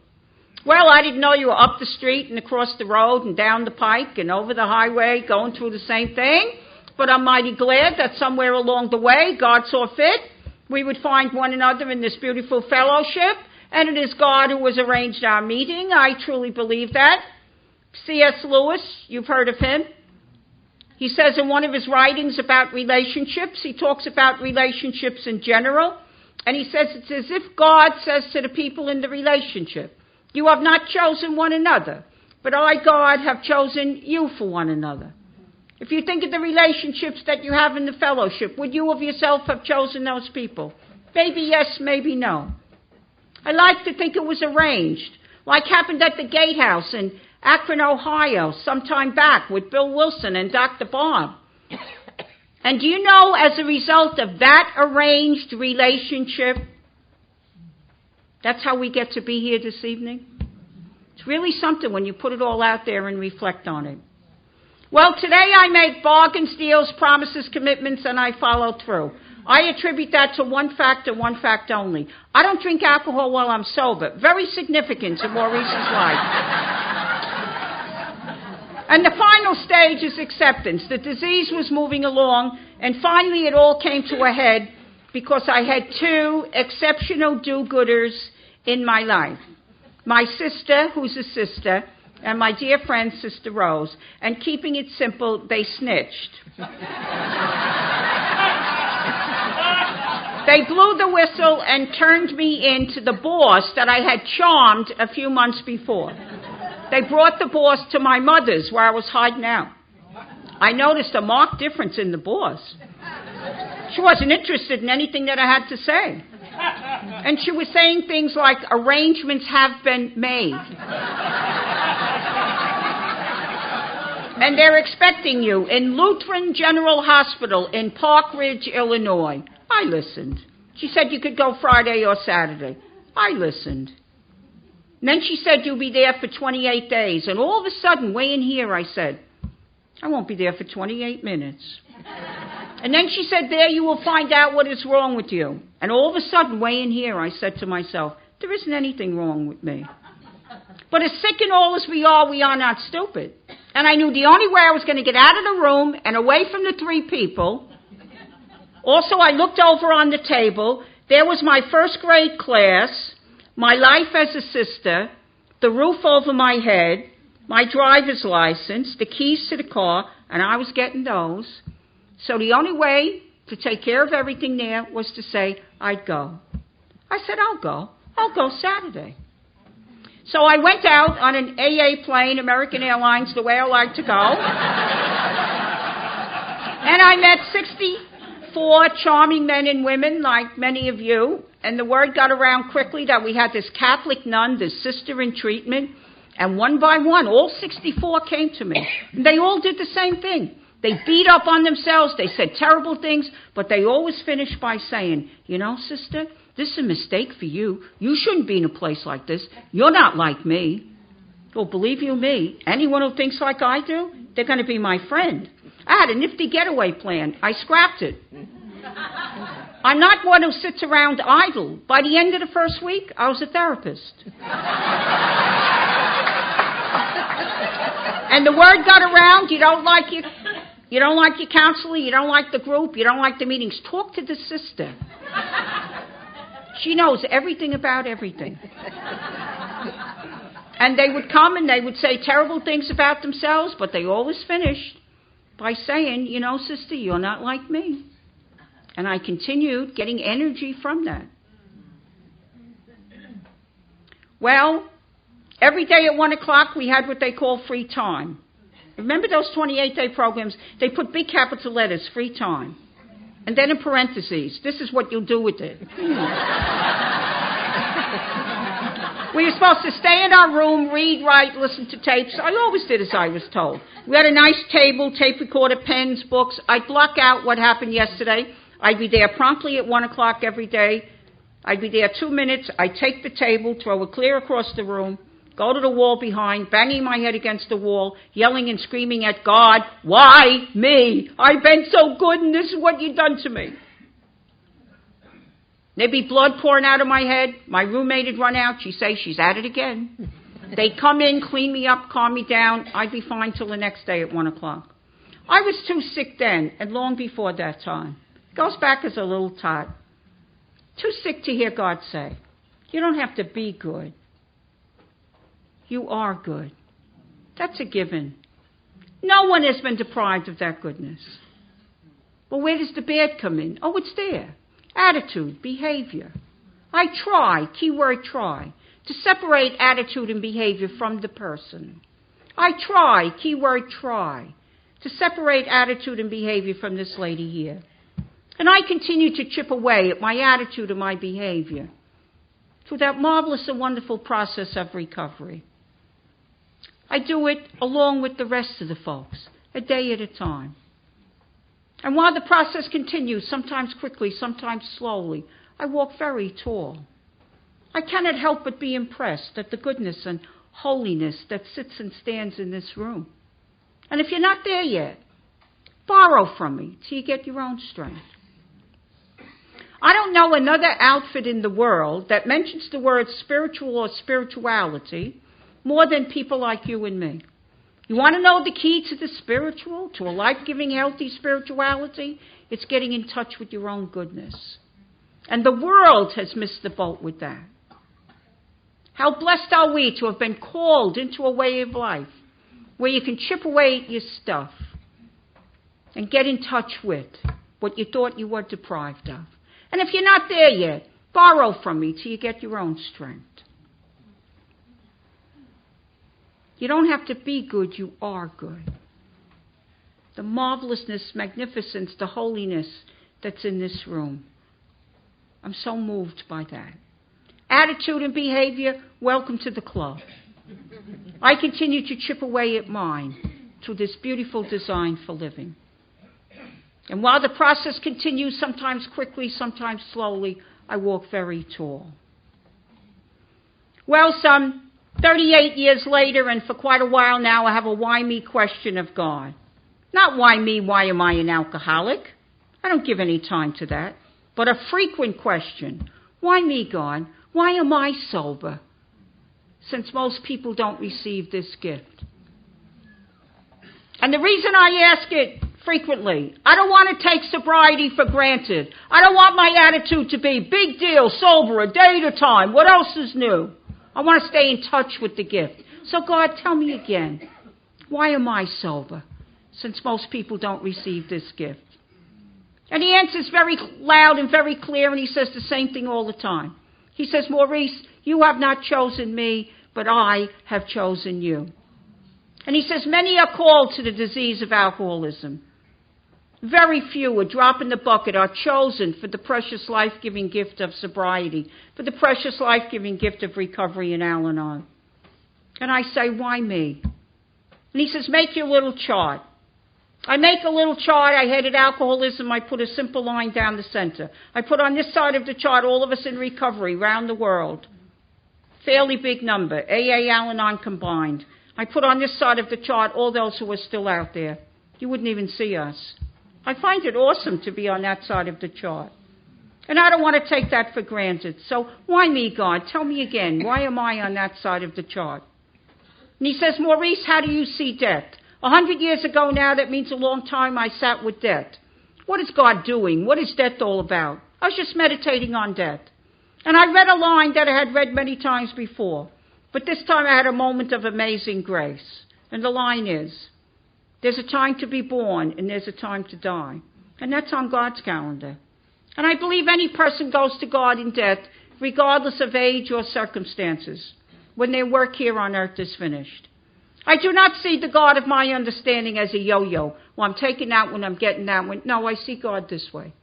Well, I didn't know you were up the street and across the road and down the pike and over the highway going through the same thing. But I'm mighty glad that somewhere along the way, God saw fit we would find one another in this beautiful fellowship. And it is God who has arranged our meeting. I truly believe that. C.S. Lewis, you've heard of him. He says in one of his writings about relationships, he talks about relationships in general. And he says it's as if God says to the people in the relationship, you have not chosen one another, but I, God, have chosen you for one another. If you think of the relationships that you have in the fellowship, would you of yourself have chosen those people? Maybe yes, maybe no. I like to think it was arranged, like happened at the Gatehouse in Akron, Ohio, some time back with Bill Wilson and Dr. Bob. And do you know, as a result of that arranged relationship, that's how we get to be here this evening? It's really something when you put it all out there and reflect on it. Well, today I make bargains, deals, promises, commitments, and I follow through. I attribute that to one fact and one fact only. I don't drink alcohol while I'm sober. Very significant in Maurice's life. And the final stage is acceptance. The disease was moving along, and finally it all came to a head because I had two exceptional do-gooders in my life. My sister, who's a sister, and my dear friend, Sister Rose. And keeping it simple, they snitched. They blew the whistle and turned me into the boss that I had charmed a few months before. They brought the boss to my mother's where I was hiding out. I noticed a marked difference in the boss. She wasn't interested in anything that I had to say. And she was saying things like, arrangements have been made. And they're expecting you in Lutheran General Hospital in Park Ridge, Illinois. I listened. She said you could go Friday or Saturday. I listened. And then she said you'll be there for 28 days. And all of a sudden, way in here, I said, I won't be there for 28 minutes. And then she said, there you will find out what is wrong with you. And all of a sudden, way in here, I said to myself, there isn't anything wrong with me. But as sick and all as we are not stupid. And I knew the only way I was going to get out of the room and away from the three people. Also, I looked over on the table. There was my first grade class, my life as a sister, the roof over my head, my driver's license, the keys to the car, and I was getting those. So the only way to take care of everything there was to say, I'd go. I said, I'll go. I'll go Saturday. So I went out on an AA plane, American Airlines, the way I like to go. And I met 64 charming men and women, like many of you. And the word got around quickly that we had this Catholic nun, this sister in treatment. And one by one, all 64 came to me. And they all did the same thing. They beat up on themselves. They said terrible things. But they always finished by saying, you know, sister, this is a mistake for you. You shouldn't be in a place like this. You're not like me. Well, believe you me, anyone who thinks like I do, they're going to be my friend. I had a nifty getaway plan. I scrapped it. I'm not one who sits around idle. By the end of the first week, I was a therapist. And the word got around, you don't like your counselor, you don't like the group, you don't like the meetings. Talk to the sister. She knows everything about everything. And they would come and they would say terrible things about themselves, but they always finished by saying, you know, sister, you're not like me. And I continued getting energy from that. Well, every day at 1 o'clock we had what they call free time. Remember those 28-day programs? They put big capital letters, free time. And then in parentheses, this is what you'll do with it. We were supposed to stay in our room, read, write, listen to tapes. I always did as I was told. We had a nice table, tape recorder, pens, books. I'd block out what happened yesterday. I'd be there promptly at 1 o'clock every day. I'd be there 2 minutes. I'd take the table, throw it clear across the room, go to the wall behind, banging my head against the wall, yelling and screaming at God, why me? I've been so good and this is what you've done to me. There'd be blood pouring out of my head. My roommate would run out. She'd say, she's at it again. They'd come in, clean me up, calm me down. I'd be fine till the next day at 1 o'clock. I was too sick then and long before that time. It goes back as a little tot. Too sick to hear God say, you don't have to be good. You are good. That's a given. No one has been deprived of that goodness. Well, where does the bad come in? Oh, it's there. Attitude, behavior. I try, keyword try, to separate attitude and behavior from the person. I try, keyword try, to separate attitude and behavior from this lady here. And I continue to chip away at my attitude and my behavior through that marvelous and wonderful process of recovery. I do it along with the rest of the folks, a day at a time. And while the process continues, sometimes quickly, sometimes slowly, I walk very tall. I cannot help but be impressed at the goodness and holiness that sits and stands in this room. And if you're not there yet, borrow from me till you get your own strength. I don't know another outfit in the world that mentions the word spiritual or spirituality more than people like you and me. You want to know the key to the spiritual, to a life-giving, healthy spirituality? It's getting in touch with your own goodness. And the world has missed the boat with that. How blessed are we to have been called into a way of life where you can chip away at your stuff and get in touch with what you thought you were deprived of. And if you're not there yet, borrow from me till you get your own strength. You don't have to be good, you are good. The marvelousness, magnificence, the holiness that's in this room. I'm so moved by that. Attitude and behavior, welcome to the club. I continue to chip away at mine through this beautiful design for living. And while the process continues, sometimes quickly, sometimes slowly, I walk very tall. Well, some 38 years later, and for quite a while now, I have a why me question of God. Not why me, why am I an alcoholic? I don't give any time to that. But a frequent question. Why me, God? Why am I sober? Since most people don't receive this gift. And the reason I ask it frequently, I don't want to take sobriety for granted. I don't want my attitude to be big deal, sober, a day at a time. What else is new? I want to stay in touch with the gift. So God, tell me again, why am I sober? Since most people don't receive this gift. And he answers very loud and very clear, and he says the same thing all the time. He says, Maurice, you have not chosen me, but I have chosen you. And he says, many are called to the disease of alcoholism. Very few, a drop in the bucket, are chosen for the precious life-giving gift of sobriety, for the precious life-giving gift of recovery in Al-Anon. And I say, why me? And he says, make your little chart. I make a little chart. I headed alcoholism. I put a simple line down the center. I put on this side of the chart all of us in recovery around the world. Fairly big number, AA, Al-Anon combined. I put on this side of the chart all those who are still out there. You wouldn't even see us. I find it awesome to be on that side of the chart. And I don't want to take that for granted. So why me, God? Tell me again, why am I on that side of the chart? And he says, Maurice, how do you see death? 100 years ago now, that means a long time I sat with death. What is God doing? What is death all about? I was just meditating on death. And I read a line that I had read many times before. But this time I had a moment of amazing grace. And the line is, there's a time to be born and there's a time to die. And that's on God's calendar. And I believe any person goes to God in death, regardless of age or circumstances, when their work here on earth is finished. I do not see the God of my understanding as a yo-yo. Well, I'm taking that one, I'm getting that one. No, I see God this way.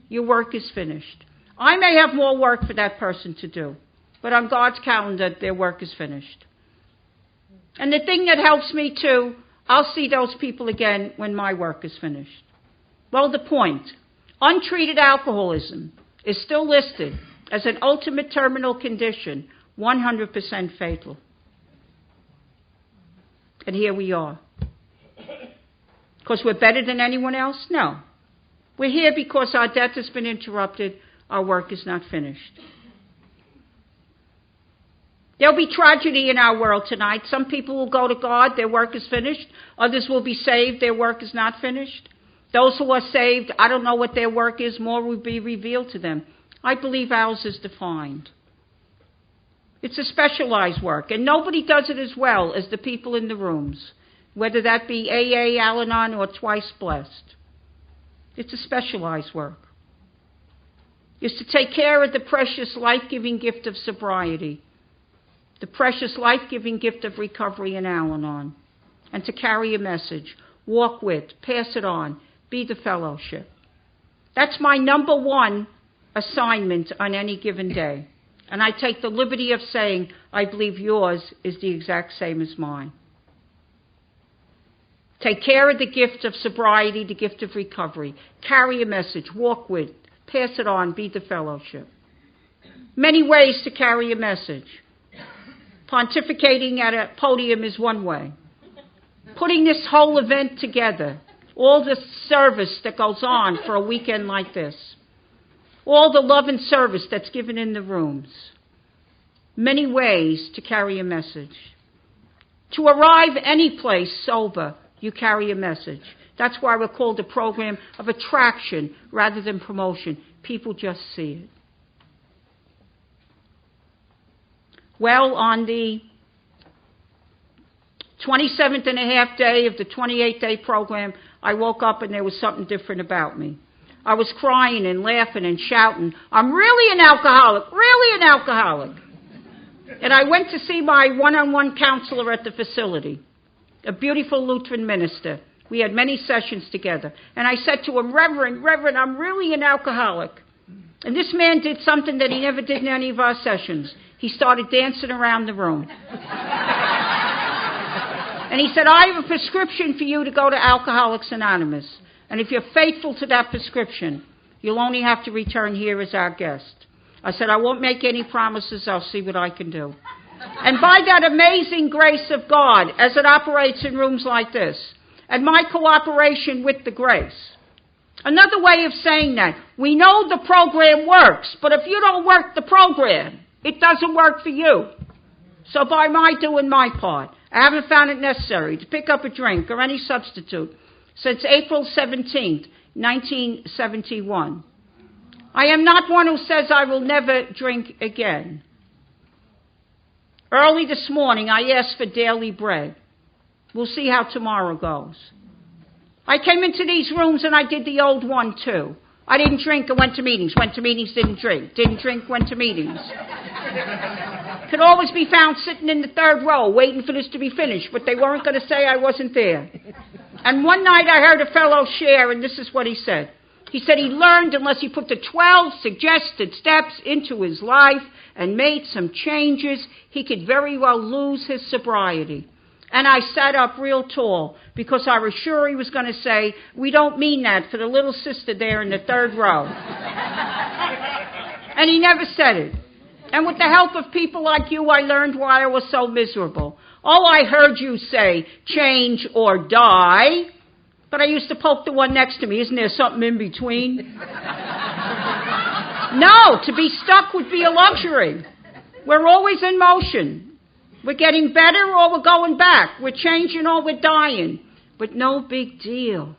Your work is finished. I may have more work for that person to do. But on God's calendar, their work is finished. And the thing that helps me too, I'll see those people again when my work is finished. Well, the point, untreated alcoholism is still listed as an ultimate terminal condition, 100% fatal. And here we are. Because we're better than anyone else? No. We're here because our death has been interrupted, our work is not finished. There'll be tragedy in our world tonight. Some people will go to God, their work is finished. Others will be saved, their work is not finished. Those who are saved, I don't know what their work is, more will be revealed to them. I believe ours is defined. It's a specialized work, and nobody does it as well as the people in the rooms, whether that be AA, Al-Anon, or Twice Blessed. It's a specialized work. It's to take care of the precious life-giving gift of sobriety, the precious life-giving gift of recovery in Al-Anon, and to carry a message, walk with, pass it on, be the fellowship. That's my number one assignment on any given day. And I take the liberty of saying, I believe yours is the exact same as mine. Take care of the gift of sobriety, the gift of recovery. Carry a message, walk with, pass it on, be the fellowship. Many ways to carry a message. Pontificating at a podium is one way. Putting this whole event together, all the service that goes on for a weekend like this, all the love and service that's given in the rooms. Many ways to carry a message. To arrive any place sober, you carry a message. That's why we're called a program of attraction rather than promotion. People just see it. Well, on the 27th and a half day of the 28-day program, I woke up and there was something different about me. I was crying and laughing and shouting, I'm really an alcoholic, really an alcoholic. And I went to see my one-on-one counselor at the facility, a beautiful Lutheran minister. We had many sessions together. And I said to him, Reverend, I'm really an alcoholic. And this man did something that he never did in any of our sessions. He started dancing around the room. And he said, I have a prescription for you to go to Alcoholics Anonymous. And if you're faithful to that prescription, you'll only have to return here as our guest. I said, I won't make any promises. I'll see what I can do. And by that amazing grace of God, as it operates in rooms like this, and my cooperation with the grace. Another way of saying that, we know the program works, but if you don't work the program, it doesn't work for you. So by my doing my part, I haven't found it necessary to pick up a drink or any substitute since April 17th, 1971. I am not one who says I will never drink again. Early this morning, I asked for daily bread. We'll see how tomorrow goes. I came into these rooms and I did the old one too. I didn't drink and went to meetings, didn't drink, went to meetings. Could always be found sitting in the third row waiting for this to be finished, but they weren't going to say I wasn't there. And one night I heard a fellow share, and this is what he said. He said he learned unless he put the 12 suggested steps into his life and made some changes, he could very well lose his sobriety. And I sat up real tall because I was sure he was going to say, we don't mean that for the little sister there in the third row. And he never said it. And with the help of people like you, I learned why I was so miserable. Oh, I heard you say, change or die. But I used to poke the one next to me. Isn't there something in between? No, to be stuck would be a luxury. We're always in motion. We're getting better or we're going back. We're changing or we're dying. But no big deal.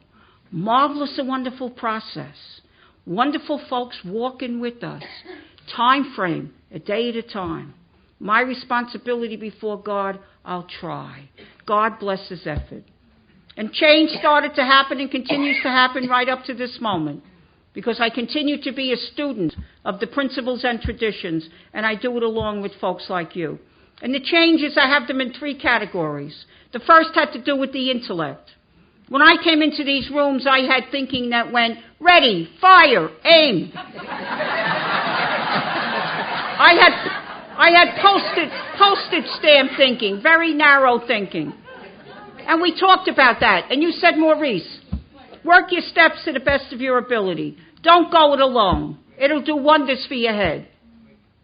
Marvelous and wonderful process. Wonderful folks walking with us. Time frame, a day at a time. My responsibility before God, I'll try. God bless his effort. And change started to happen and continues to happen right up to this moment. Because I continue to be a student of the principles and traditions, and I do it along with folks like you. And the changes, I have them in 3 categories. The first had to do with the intellect. When I came into these rooms, I had thinking that went, I had postage stamp thinking, very narrow thinking. And we talked about that. And you said, Maurice, work your steps to the best of your ability. Don't go it alone. It'll do wonders for your head.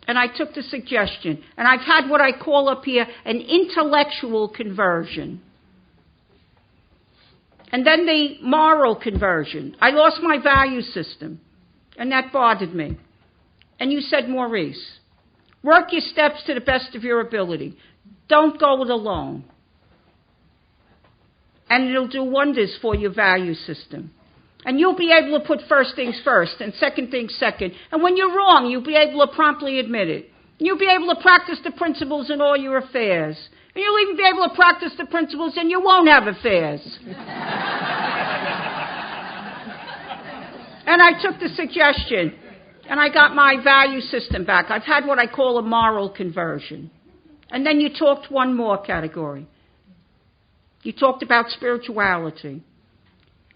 And I took the suggestion. And I've had what I call up here an intellectual conversion. And then the moral conversion. I lost my value system. And that bothered me. And you said, Maurice, work your steps to the best of your ability. Don't go it alone. And it'll do wonders for your value system. And you'll be able to put first things first and second things second. And when you're wrong, you'll be able to promptly admit it. And you'll be able to practice the principles in all your affairs. And you'll even be able to practice the principles and you won't have affairs. And I took the suggestion. And I got my value system back. I've had what I call a moral conversion. And then you talked one more category. You talked about spirituality.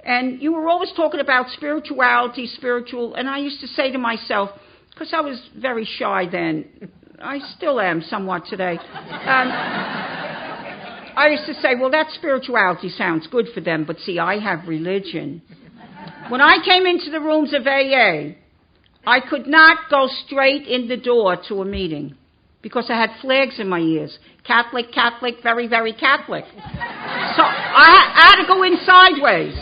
And you were always talking about spirituality, and I used to say to myself, because I was very shy then, I still am somewhat today, I used to say, well, that spirituality sounds good for them, but see, I have religion. When I came into the rooms of AA, I could not go straight in the door to a meeting because I had flags in my ears. Catholic, Catholic, very, very Catholic. So I had to go in sideways.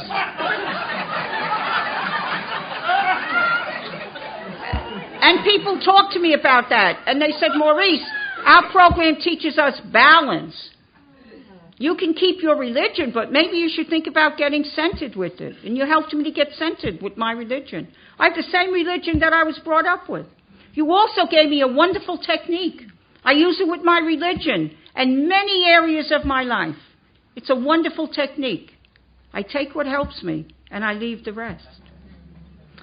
And people talked to me about that. And they said, Maurice, our program teaches us balance. You can keep your religion, but maybe you should think about getting centered with it. And you helped me to get centered with my religion. I have the same religion that I was brought up with. You also gave me a wonderful technique. I use it with my religion and many areas of my life. It's a wonderful technique. I take what helps me and I leave the rest.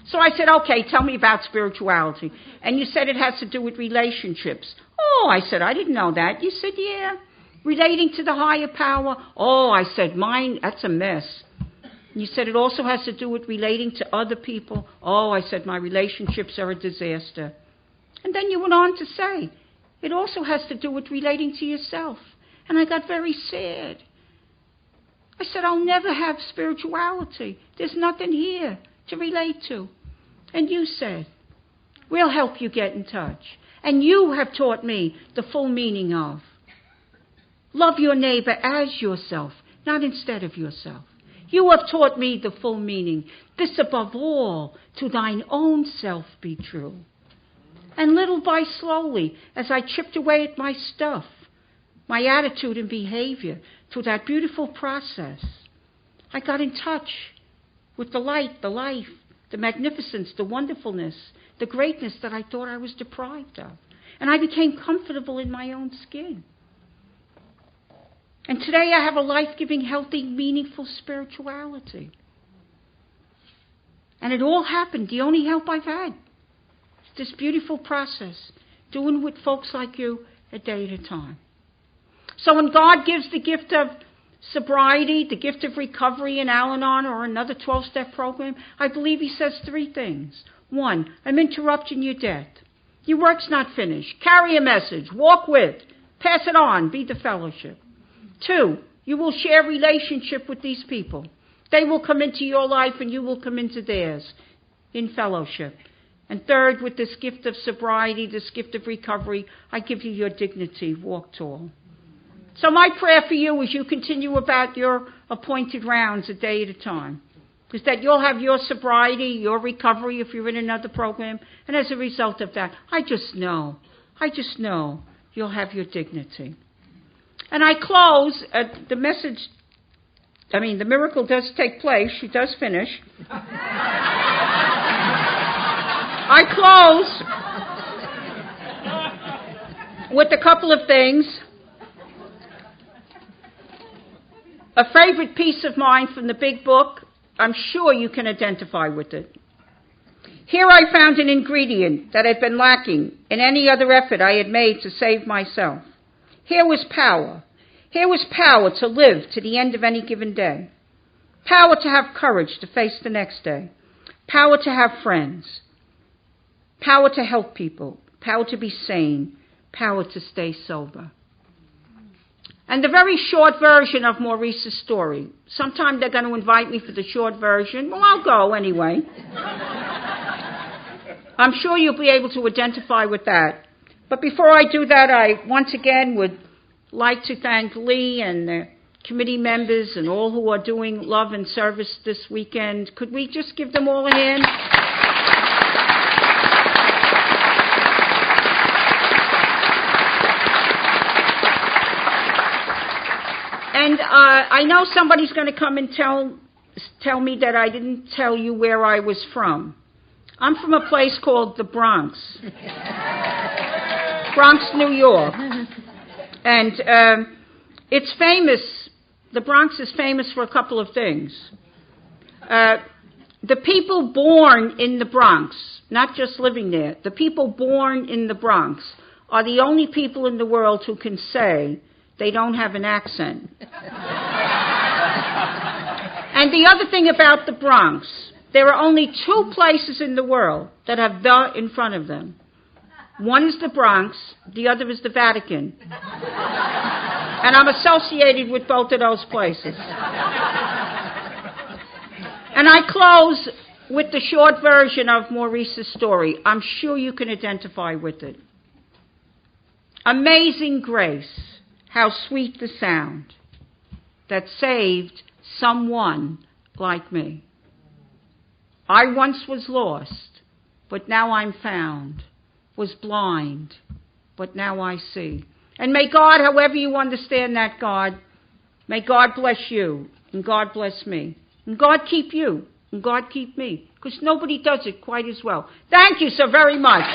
So I said, okay, tell me about spirituality. And you said it has to do with relationships. Oh, I said, I didn't know that. You said, yeah. Relating to the higher power. Oh, I said, mine, that's a mess. And you said it also has to do with relating to other people. Oh, I said, my relationships are a disaster. And then you went on to say, it also has to do with relating to yourself. And I got very sad. I said, I'll never have spirituality. There's nothing here to relate to. And you said, we'll help you get in touch. And you have taught me the full meaning of love your neighbor as yourself, not instead of yourself. You have taught me the full meaning. This above all, to thine own self be true. And little by slowly, as I chipped away at my stuff, my attitude and behavior, through that beautiful process, I got in touch with the light, the life, the magnificence, the wonderfulness, the greatness that I thought I was deprived of. And I became comfortable in my own skin. And today I have a life-giving, healthy, meaningful spirituality. And it all happened, the only help I've had. This beautiful process, doing with folks like you a day at a time. So when God gives the gift of sobriety, the gift of recovery in Al-Anon or another 12-step program, I believe he says three things. One, I'm interrupting your death. Your work's not finished. Carry a message. Walk with. Pass it on. Be the fellowship. Two, you will share relationship with these people. They will come into your life and you will come into theirs in fellowship. And third, with this gift of sobriety, this gift of recovery, I give you your dignity. Walk tall. So my prayer for you as you continue about your appointed rounds a day at a time is that you'll have your sobriety, your recovery if you're in another program. And as a result of that, I just know you'll have your dignity. And I close, the miracle does take place. She does finish. I close with a couple of things. A favorite piece of mine from the big book. I'm sure you can identify with it. Here I found an ingredient that had been lacking in any other effort I had made to save myself. Here was power. Here was power to live to the end of any given day. Power to have courage to face the next day. Power to have friends. Power to help people. Power to be sane. power to stay sober. And the very short version of Maurice's story. Sometime they're going to invite me for the short version. Well, I'll go anyway. I'm sure you'll be able to identify with that. But before I do that, I once again would like to thank Lee and the committee members and all who are doing love and service this weekend. Could we just give them all a hand? And I know somebody's going to come and tell me that I didn't tell you where I was from. I'm from a place called the Bronx. Bronx, New York. And it's famous, the Bronx is famous for a couple of things. The people born in the Bronx, not just living there, the people born in the Bronx are the only people in the world who can say they don't have an accent. And the other thing about the Bronx, there are only two places in the world that have "the" in front of them. One is the Bronx, the other is the Vatican. And I'm associated with both of those places. And I close with the short version of Maurice's story. I'm sure you can identify with it. Amazing grace, how sweet the sound that saved someone like me. I once was lost, but now I'm found, was blind, but now I see. And may God, however you understand that, God, may God bless you, and God bless me, and God keep you, and God keep me, because nobody does it quite as well. Thank you so very much.